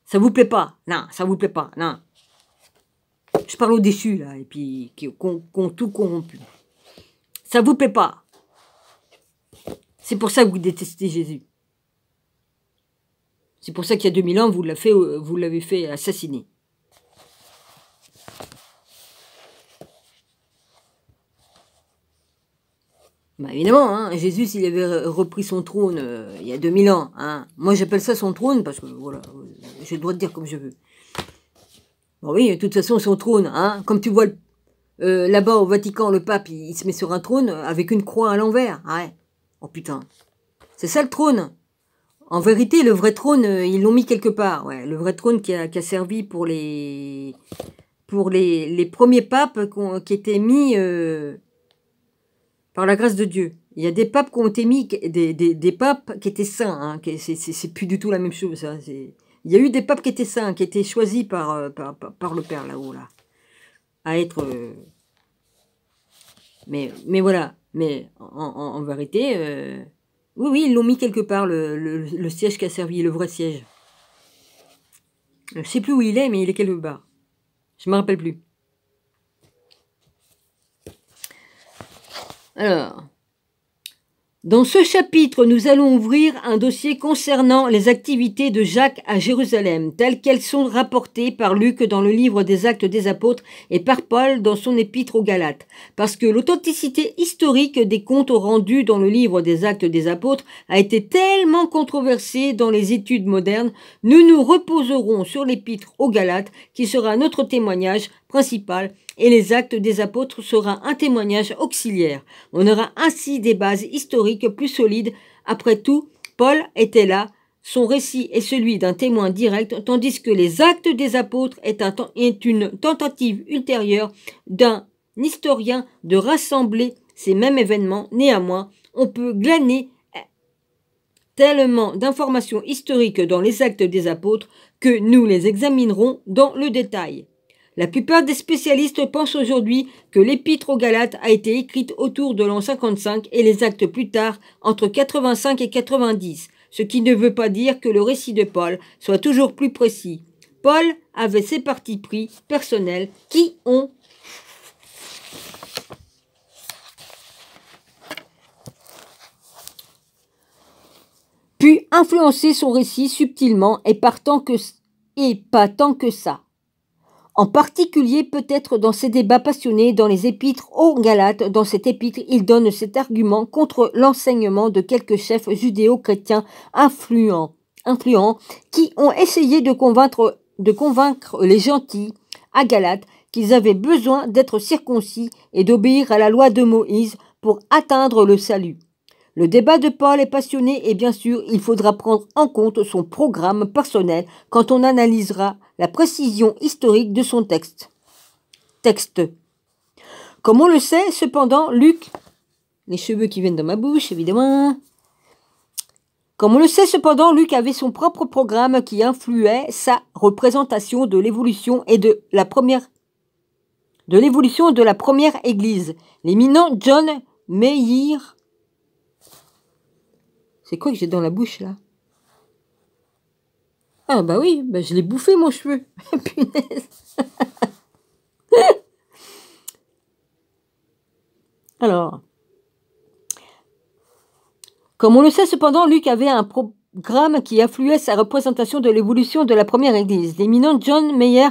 Ça vous plaît pas? Non, ça vous plaît pas, non. Je parle aux déchus, là, et puis qui ont tout corrompu. Ça vous plaît pas? C'est pour ça que vous détestez Jésus. C'est pour ça qu'il y a 2000 ans, vous l'avez fait assassiner. Bah évidemment, hein, Jésus, s'il avait repris son trône il y a 2000 ans, hein, moi j'appelle ça son trône parce que voilà, j'ai le droit de dire comme je veux. Bon oui, de toute façon, son trône, hein, comme tu vois là-bas au Vatican, le pape, il se met sur un trône avec une croix à l'envers. Ouais. Oh putain. C'est ça le trône. En vérité, le vrai trône, ils l'ont mis quelque part. Ouais, le vrai trône qui a servi pour les premiers papes qui étaient mis par la grâce de Dieu. Il y a des papes qui ont été mis, des papes qui étaient saints. Hein, c'est plus du tout la même chose. Ça. Il y a eu des papes qui étaient saints, qui étaient choisis par le Père là-haut, là. À être... mais voilà. Mais en vérité... oui, ils l'ont mis quelque part, le siège qui a servi, le vrai siège. Je sais plus où il est, mais il est quelque part. Je me rappelle plus. Alors, Dans ce chapitre, nous allons ouvrir un dossier concernant les activités de Jacques à Jérusalem, telles qu'elles sont rapportées par Luc dans le livre des Actes des Apôtres et par Paul dans son épître aux Galates. Parce que l'authenticité historique des comptes rendus dans le livre des Actes des Apôtres a été tellement controversée dans les études modernes, nous nous reposerons sur l'épître aux Galates, qui sera notre témoignage principal, et les Actes des Apôtres sera un témoignage auxiliaire. On aura ainsi des bases historiques plus solides. Après tout, Paul était là, son récit est celui d'un témoin direct, tandis que les Actes des Apôtres est une tentative ultérieure d'un historien de rassembler ces mêmes événements. Néanmoins, on peut glaner tellement d'informations historiques dans les Actes des Apôtres que nous les examinerons dans le détail. La plupart des spécialistes pensent aujourd'hui que l'épître aux Galates a été écrite autour de l'an 55 et les Actes plus tard, entre 85 et 90, ce qui ne veut pas dire que le récit de Paul soit toujours plus précis. Paul avait ses partis pris personnels qui ont pu influencer son récit subtilement et pas tant que ça. En particulier peut-être dans ses débats passionnés dans les épîtres aux Galates. Dans cet épître, il donne cet argument contre l'enseignement de quelques chefs judéo-chrétiens influents qui ont essayé de convaincre les gentils à Galate qu'ils avaient besoin d'être circoncis et d'obéir à la loi de Moïse pour atteindre le salut. Le débat de Paul est passionné et bien sûr, il faudra prendre en compte son programme personnel quand on analysera la précision historique de son texte. Comme on le sait, cependant, Luc, les cheveux qui viennent dans ma bouche, évidemment. Comme on le sait, cependant, Luc avait son propre programme qui influait sa représentation de l'évolution et de l'évolution de la première église. L'éminent John Meyer. C'est quoi que j'ai dans la bouche, là? Ah, bah oui, bah je l'ai bouffé, mon cheveu. Punaise. Alors, comme on le sait, cependant, Luc avait un programme qui influait sa représentation de l'évolution de la première église. L'éminent John Meyer,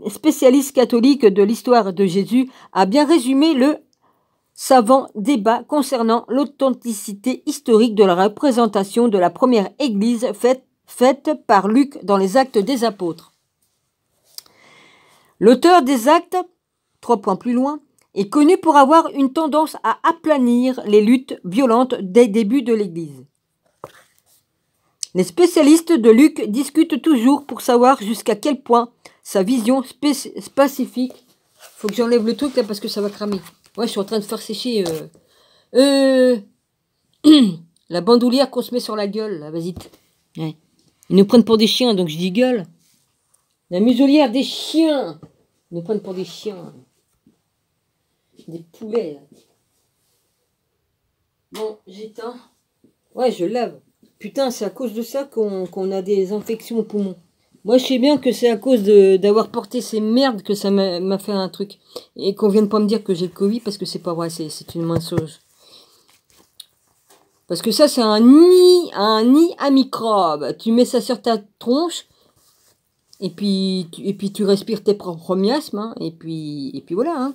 spécialiste catholique de l'histoire de Jésus, a bien résumé le savant débat concernant l'authenticité historique de la représentation de la première église faite par Luc dans les Actes des Apôtres. L'auteur des Actes, 3 points plus loin, est connu pour avoir une tendance à aplanir les luttes violentes des débuts de l'Église. Les spécialistes de Luc discutent toujours pour savoir jusqu'à quel point sa vision spécifique... Faut que j'enlève le truc là parce que ça va cramer. Ouais, je suis en train de faire sécher la bandoulière qu'on se met sur la gueule, là, vas-y. Ouais. Ils nous prennent pour des chiens, donc je dis gueule. La muselière des chiens. Ils nous prennent pour des chiens. Des poulets, là. Bon, j'éteins. Ouais, je lave. Putain, c'est à cause de ça qu'on a des infections aux poumons. Moi, je sais bien que c'est à cause d'avoir porté ces merdes que ça m'a fait un truc. Et qu'on vienne pas me dire que j'ai le Covid, parce que c'est pas vrai, c'est une mensonge. Parce que ça, c'est un nid à microbes. Tu mets ça sur ta tronche, et puis tu respires tes propres miasmes, hein, et puis voilà. Hein.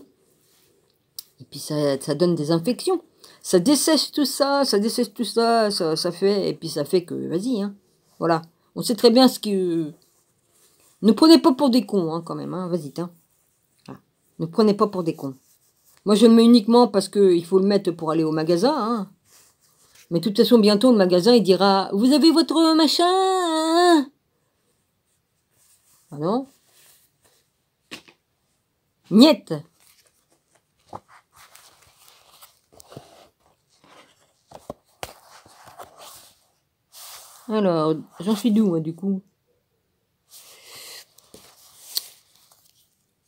Et puis ça donne des infections. Ça dessèche tout ça, ça fait, et puis ça fait que, vas-y, hein. Voilà. On sait très bien ce que... Ne prenez pas pour des cons, hein, quand même, hein, vas-y, hein. Voilà. Ne prenez pas pour des cons. Moi, je le mets uniquement parce qu'il faut le mettre pour aller au magasin, hein. Mais de toute façon, bientôt, le magasin, il dira, vous avez votre machin, hein? Ah non? Niette. Alors, j'en suis d'où, moi, du coup?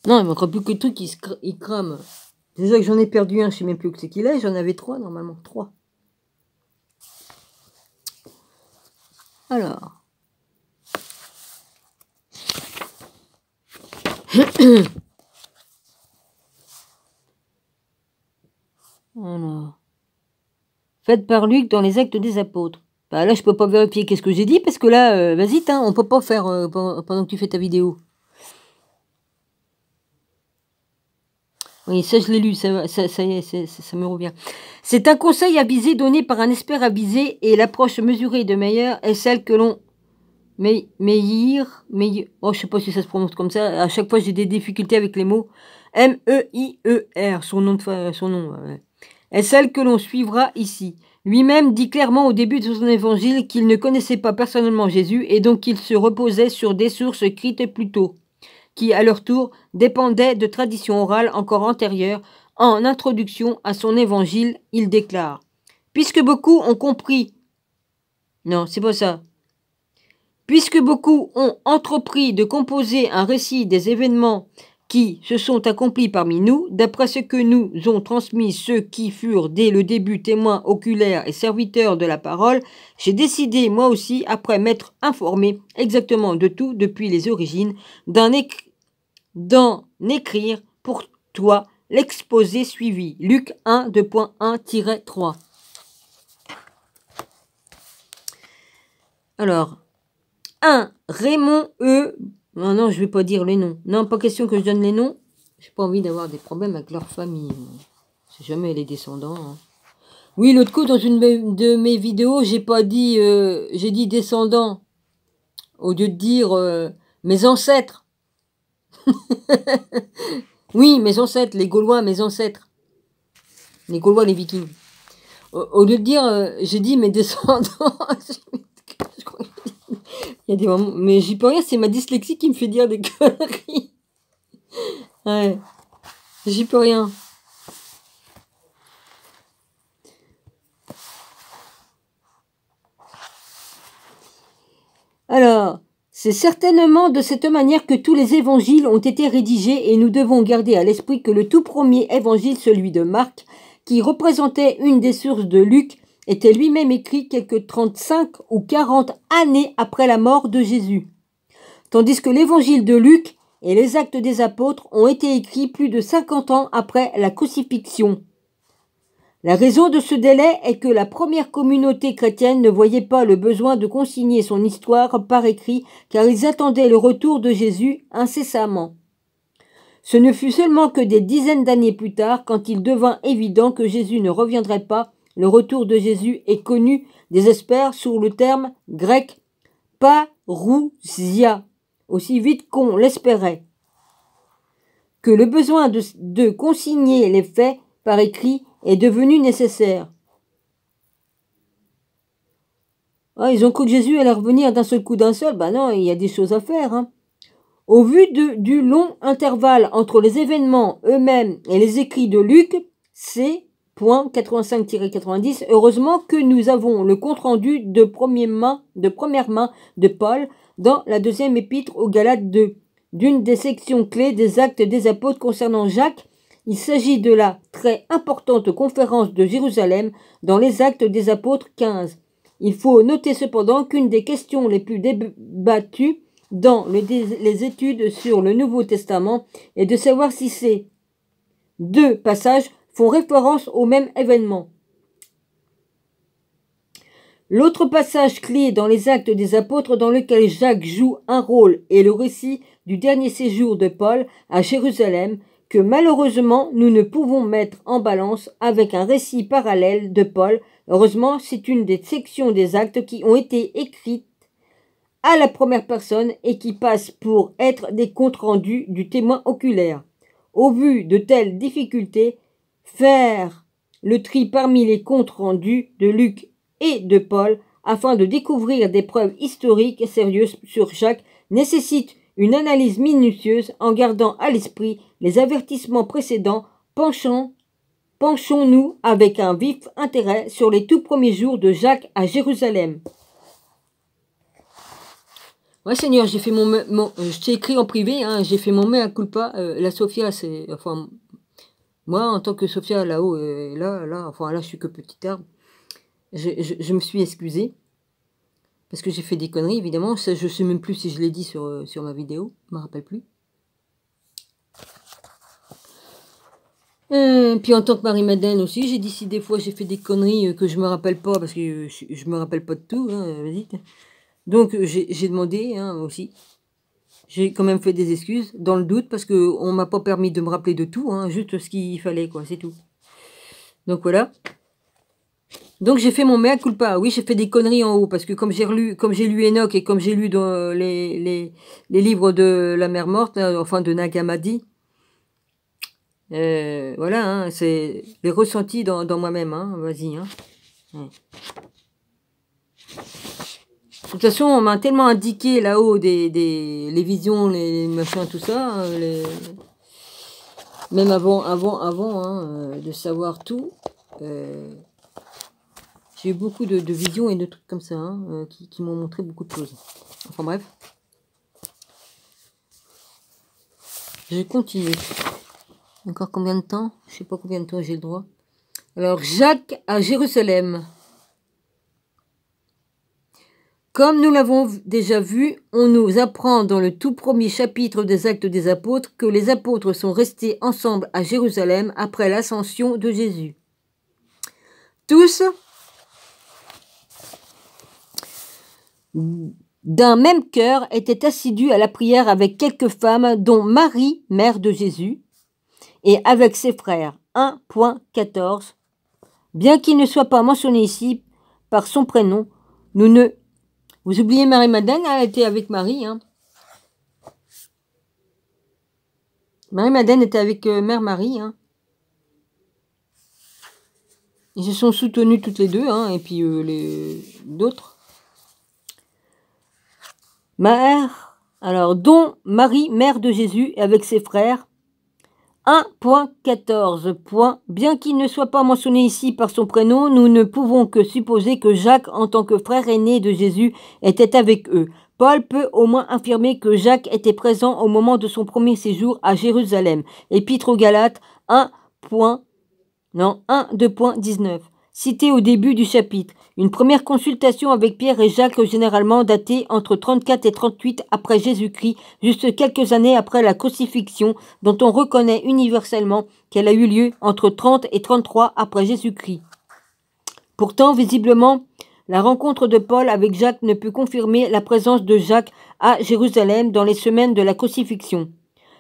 Non, il manquera plus que le truc, il crame. Déjà que j'en ai perdu un, je sais même plus où c'est qu'il est. J'en avais 3, normalement. 3. Alors. Alors. faites par Luc dans les Actes des Apôtres. Bah là, je peux pas vérifier qu'est-ce que j'ai dit, parce que là, vas-y, on peut pas faire pendant que tu fais ta vidéo. Oui, ça je l'ai lu, ça y est, ça me revient. C'est un conseil avisé donné par un expert avisé, et l'approche mesurée de Meyer est celle que l'on... Meyer, oh, je sais pas si ça se prononce comme ça, à chaque fois j'ai des difficultés avec les mots. M-E-I-E-R, son nom, ouais. Est celle que l'on suivra ici. Lui-même dit clairement au début de son évangile qu'il ne connaissait pas personnellement Jésus, et donc qu'il se reposait sur des sources écrites plus tôt, qui, à leur tour, dépendaient de traditions orales encore antérieures. En introduction à son évangile, il déclare « Puisque beaucoup ont compris... » Non, c'est pas ça. « Puisque beaucoup ont entrepris de composer un récit des événements qui se sont accomplis parmi nous, d'après ce que nous ont transmis ceux qui furent dès le début témoins oculaires et serviteurs de la parole, j'ai décidé moi aussi, après m'être informé exactement de tout depuis les origines, d'en écrire pour toi l'exposé suivi. Luc 1, 2.1-3. Alors, 1. Raymond E. Non, je vais pas dire les noms. Non, pas question que je donne les noms. J'ai pas envie d'avoir des problèmes avec leur famille. C'est jamais les descendants. Hein. Oui, l'autre coup, dans une de mes vidéos, j'ai pas dit... j'ai dit descendants. Au lieu de dire mes ancêtres. Oui, mes ancêtres, les Gaulois, mes ancêtres. Les Gaulois, les Vikings. Au lieu de dire, j'ai dit mes descendants. Il y a des moments... Mais j'y peux rien, c'est ma dyslexie qui me fait dire des conneries. Ouais, j'y peux rien. Alors, c'est certainement de cette manière que tous les évangiles ont été rédigés, et nous devons garder à l'esprit que le tout premier évangile, celui de Marc, qui représentait une des sources de Luc, était lui-même écrit quelque 35 ou 40 années après la mort de Jésus. Tandis que l'évangile de Luc et les Actes des Apôtres ont été écrits plus de 50 ans après la crucifixion. La raison de ce délai est que la première communauté chrétienne ne voyait pas le besoin de consigner son histoire par écrit, car ils attendaient le retour de Jésus incessamment. Ce ne fut seulement que des dizaines d'années plus tard, quand il devint évident que Jésus ne reviendrait pas. Le retour de Jésus est connu des experts sous le terme grec parousia, aussi vite qu'on l'espérait, que le besoin de consigner les faits par écrit est devenu nécessaire. Ah, ils ont cru que Jésus allait revenir d'un seul coup d'un seul. Ben non, il y a des choses à faire. Hein. Au vu du long intervalle entre les événements eux-mêmes et les écrits de Luc, c'est .85-90, heureusement que nous avons le compte-rendu de première main de Paul dans la deuxième épître aux Galates 2, d'une des sections clés des Actes des Apôtres concernant Jacques. Il s'agit de la très importante conférence de Jérusalem dans les Actes des Apôtres 15. Il faut noter cependant qu'une des questions les plus débattues dans les études sur le Nouveau Testament est de savoir si ces deux passages font référence au même événement. L'autre passage clé dans les Actes des Apôtres dans lequel Jacques joue un rôle est le récit du dernier séjour de Paul à Jérusalem, que malheureusement nous ne pouvons mettre en balance avec un récit parallèle de Paul. Heureusement, c'est une des sections des actes qui ont été écrites à la première personne et qui passent pour être des comptes rendus du témoin oculaire. Au vu de telles difficultés, faire le tri parmi les comptes rendus de Luc et de Paul afin de découvrir des preuves historiques sérieuses sur chaque nécessite une analyse minutieuse en gardant à l'esprit les avertissements précédents. Penchons-nous avec un vif intérêt sur les tout premiers jours de Jacques à Jérusalem. Ouais, Seigneur, j'ai fait je t'ai écrit en privé, hein, j'ai fait mon mea culpa. La Sophia, c'est... Enfin, moi, en tant que Sophia, là-haut, là, je suis que petit arbre. Je me suis excusée. Parce que j'ai fait des conneries, évidemment. Ça, je sais même plus si je l'ai dit sur ma vidéo. Je me rappelle plus. Puis en tant que Marie-Madeleine aussi, j'ai dit si des fois j'ai fait des conneries que je me rappelle pas, parce que je me rappelle pas de tout, hein, vas-y. Donc j'ai demandé hein, aussi. J'ai quand même fait des excuses, dans le doute, parce qu'on m'a pas permis de me rappeler de tout, hein, juste ce qu'il fallait, quoi, c'est tout. Donc voilà. Donc j'ai fait mon mea culpa. Oui, j'ai fait des conneries en haut, parce que comme j'ai lu Enoch et comme j'ai lu dans les livres de la mer morte, enfin de Nag Hammadi, voilà, hein, c'est les ressentis dans moi-même, hein, vas-y. Hein. Ouais. De toute façon, on m'a tellement indiqué là-haut les visions, les machins, tout ça, même avant hein, de savoir tout. J'ai eu beaucoup de visions et de trucs comme ça hein, qui m'ont montré beaucoup de choses. Enfin bref. Je continue. Encore combien de temps? Je sais pas combien de temps j'ai le droit. Alors, Jacques à Jérusalem. Comme nous l'avons déjà vu, on nous apprend dans le tout premier chapitre des Actes des Apôtres que les apôtres sont restés ensemble à Jérusalem après l'ascension de Jésus. Tous, d'un même cœur, étaient assidus à la prière avec quelques femmes, dont Marie, mère de Jésus, et avec ses frères. 1.14. Bien qu'il ne soit pas mentionné ici par son prénom, nous ne... Vous oubliez Marie-Madeleine, elle était avec Marie. Hein. Marie-Madeleine était avec Mère Marie. Hein. Ils se sont soutenus toutes les deux, hein, et puis les d'autres. Mère, alors, dont Marie, mère de Jésus, avec ses frères. 1.14. Bien qu'il ne soit pas mentionné ici par son prénom, nous ne pouvons que supposer que Jacques, en tant que frère aîné de Jésus, était avec eux. Paul peut au moins affirmer que Jacques était présent au moment de son premier séjour à Jérusalem. Épître aux Galates 1.19. Cité au début du chapitre. Une première consultation avec Pierre et Jacques généralement datée entre 34 et 38 après Jésus-Christ, juste quelques années après la crucifixion, dont on reconnaît universellement qu'elle a eu lieu entre 30 et 33 après Jésus-Christ. Pourtant, visiblement, la rencontre de Paul avec Jacques ne peut confirmer la présence de Jacques à Jérusalem dans les semaines de la crucifixion.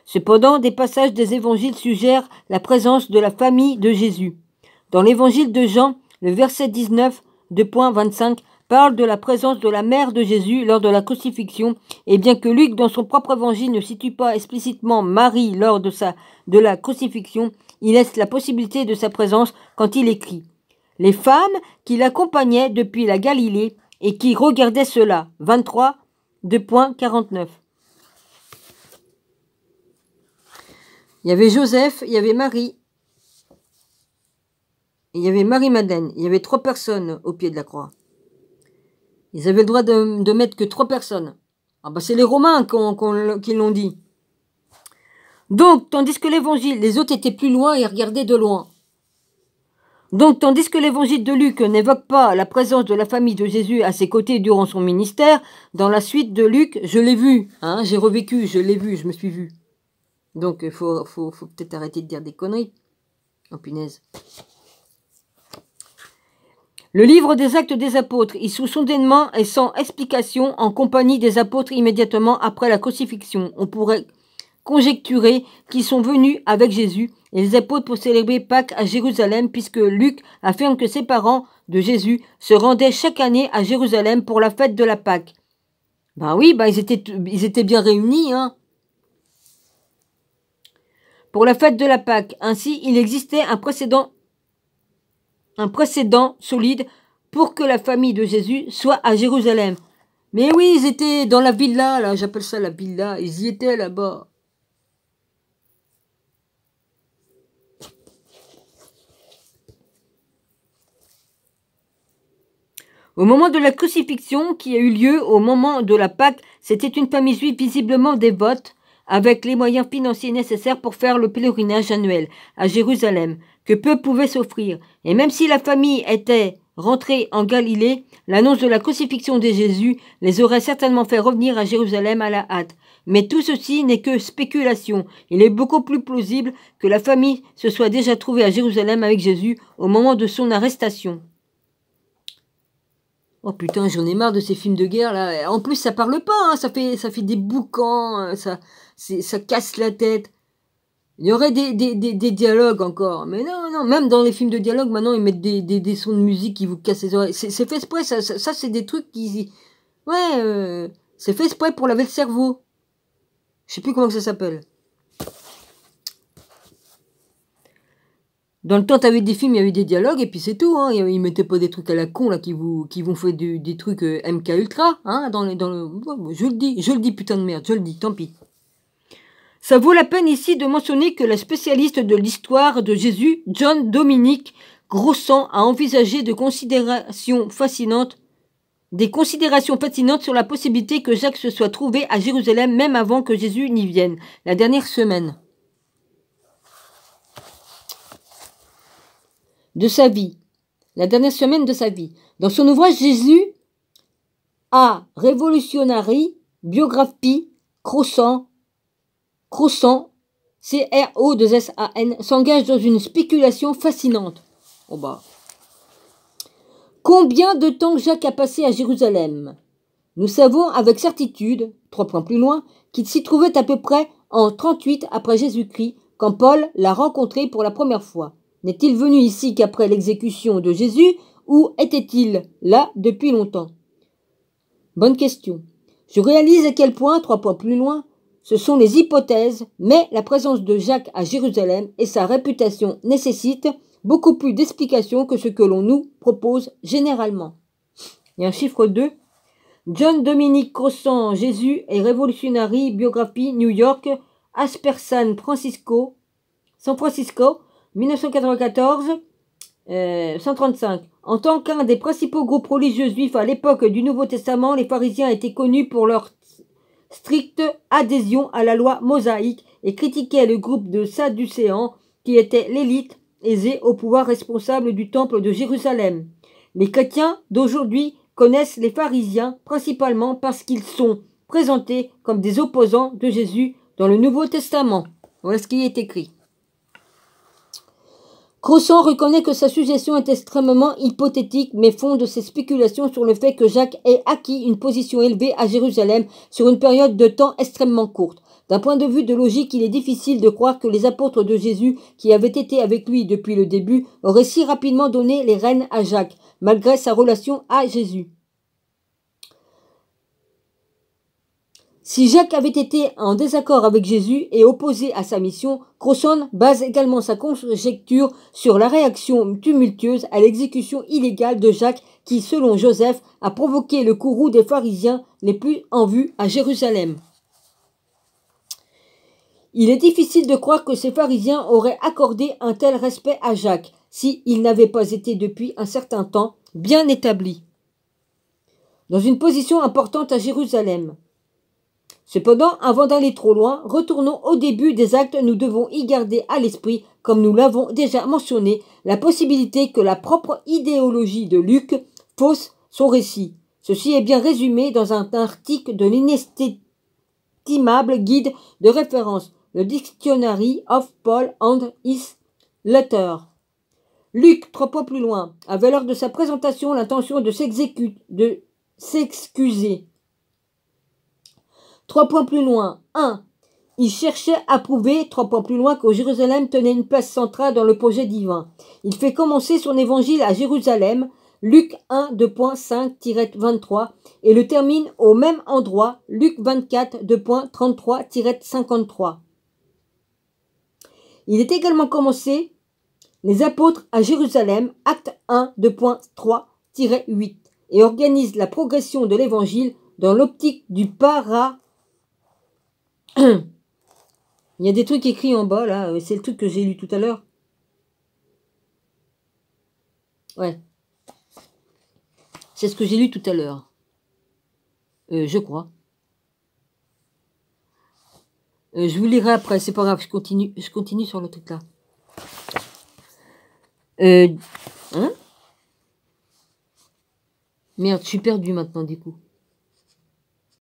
Cependant, des passages des évangiles suggèrent la présence de la famille de Jésus. Dans l'évangile de Jean, le verset 19, 2.25, parle de la présence de la mère de Jésus lors de la crucifixion, et bien que Luc, dans son propre évangile, ne situe pas explicitement Marie lors de la crucifixion, il laisse la possibilité de sa présence quand il écrit « Les femmes qui l'accompagnaient depuis la Galilée et qui regardaient cela » 23, 2.49. Il y avait Joseph, il y avait Marie, il y avait Marie-Madeleine, il y avait 3 personnes au pied de la croix. Ils avaient le droit de mettre que 3 personnes. Ah bah c'est les Romains qui l'ont dit. Donc, tandis que l'évangile, les autres étaient plus loin et regardaient de loin. Donc, tandis que l'évangile de Luc n'évoque pas la présence de la famille de Jésus à ses côtés durant son ministère, dans la suite de Luc, je l'ai vu, hein, j'ai revécu, je l'ai vu, je me suis vu. Donc, il faut peut-être arrêter de dire des conneries. Oh punaise. Le livre des Actes des Apôtres, issue soudainement et sans explication en compagnie des apôtres immédiatement après la crucifixion. On pourrait conjecturer qu'ils sont venus avec Jésus et les apôtres pour célébrer Pâques à Jérusalem, puisque Luc affirme que ses parents de Jésus se rendaient chaque année à Jérusalem pour la fête de la Pâques. Ben oui, ben ils étaient bien réunis, hein. Pour la fête de la Pâques. Ainsi, il existait un précédent solide pour que la famille de Jésus soit à Jérusalem. Mais oui, ils étaient dans la villa, là, j'appelle ça la villa, ils y étaient là-bas. Au moment de la crucifixion qui a eu lieu au moment de la Pâque, c'était une famille juive visiblement dévote, avec les moyens financiers nécessaires pour faire le pèlerinage annuel à Jérusalem, que peu pouvaient s'offrir. Et même si la famille était rentrés en Galilée, l'annonce de la crucifixion de Jésus les aurait certainement fait revenir à Jérusalem à la hâte. Mais tout ceci n'est que spéculation. Il est beaucoup plus plausible que la famille se soit déjà trouvée à Jérusalem avec Jésus au moment de son arrestation. Oh putain, j'en ai marre de ces films de guerre là. En plus, ça parle pas, hein. Ça fait des boucans, ça casse la tête. Il y aurait des dialogues encore. Mais non, même dans les films de dialogue, maintenant, ils mettent des sons de musique qui vous cassent les oreilles. C'est fait exprès, ça c'est des trucs qui... Ouais, c'est fait exprès pour laver le cerveau. Je sais plus comment que ça s'appelle. Dans le temps, t'avais des films, il y avait des dialogues, et puis c'est tout, hein. Ils mettaient pas des trucs à la con, là, qui vont faire des trucs MK Ultra, hein, je le dis, putain de merde, je le dis, tant pis. Ça vaut la peine ici de mentionner que la spécialiste de l'histoire de Jésus, John Dominic Grossan, a envisagé des considérations fascinantes sur la possibilité que Jacques se soit trouvé à Jérusalem même avant que Jésus n'y vienne, la dernière semaine de sa vie. La dernière semaine de sa vie. Dans son ouvrage Jésus a Revolutionary Biography, Crossan, C-R-O-2-S-A-N, s'engage dans une spéculation fascinante. Oh bah. Combien de temps Jacques a passé à Jérusalem? Nous savons avec certitude, 3 points plus loin, qu'il s'y trouvait à peu près en 38 après Jésus-Christ, quand Paul l'a rencontré pour la première fois. N'est-il venu ici qu'après l'exécution de Jésus, ou était-il là depuis longtemps? Bonne question. Je réalise à quel point, 3 points plus loin, ce sont les hypothèses, mais la présence de Jacques à Jérusalem et sa réputation nécessitent beaucoup plus d'explications que ce que l'on nous propose généralement. Il y a un chiffre 2. John Dominic Crossan, Jésus et Revolutionary Biography, New York, Aspersan, San Francisco, 1994, 135. En tant qu'un des principaux groupes religieux juifs à l'époque du Nouveau Testament, les pharisiens étaient connus pour leur stricte adhésion à la loi mosaïque et critiquaient le groupe de Sadducéens qui était l'élite aisée au pouvoir responsable du temple de Jérusalem. Les chrétiens d'aujourd'hui connaissent les pharisiens principalement parce qu'ils sont présentés comme des opposants de Jésus dans le Nouveau Testament. Voilà ce qui est écrit. Crossan reconnaît que sa suggestion est extrêmement hypothétique, mais fonde ses spéculations sur le fait que Jacques ait acquis une position élevée à Jérusalem sur une période de temps extrêmement courte. D'un point de vue de logique, il est difficile de croire que les apôtres de Jésus, qui avaient été avec lui depuis le début, auraient si rapidement donné les rênes à Jacques, malgré sa relation à Jésus. Si Jacques avait été en désaccord avec Jésus et opposé à sa mission, Crossan base également sa conjecture sur la réaction tumultueuse à l'exécution illégale de Jacques qui, selon Joseph, a provoqué le courroux des pharisiens les plus en vue à Jérusalem. Il est difficile de croire que ces pharisiens auraient accordé un tel respect à Jacques s'il n'avait pas été depuis un certain temps bien établi dans une position importante à Jérusalem. Cependant, avant d'aller trop loin, retournons au début des actes, nous devons y garder à l'esprit, comme nous l'avons déjà mentionné, la possibilité que la propre idéologie de Luc fausse son récit. Ceci est bien résumé dans un article de l'inestimable guide de référence, le Dictionary of Paul and His Letters. Luc, 3 points plus loin, avait lors de sa présentation l'intention de s'excuser. 3 points plus loin. 1. Il cherchait à prouver, 3 points plus loin, que Jérusalem tenait une place centrale dans le projet divin. Il fait commencer son évangile à Jérusalem, Luc 1, 2.5-23, et le termine au même endroit, Luc 24, 2.33-53. Il est également commencé les apôtres à Jérusalem, acte 1, 2.3-8, et organise la progression de l'évangile dans l'optique du Il y a des trucs écrits en bas, là. C'est le truc que j'ai lu tout à l'heure. Ouais. C'est ce que j'ai lu tout à l'heure. Je crois. Je vous lirai après, c'est pas grave, je continue sur le truc là. Hein? Merde, je suis perdu maintenant, du coup.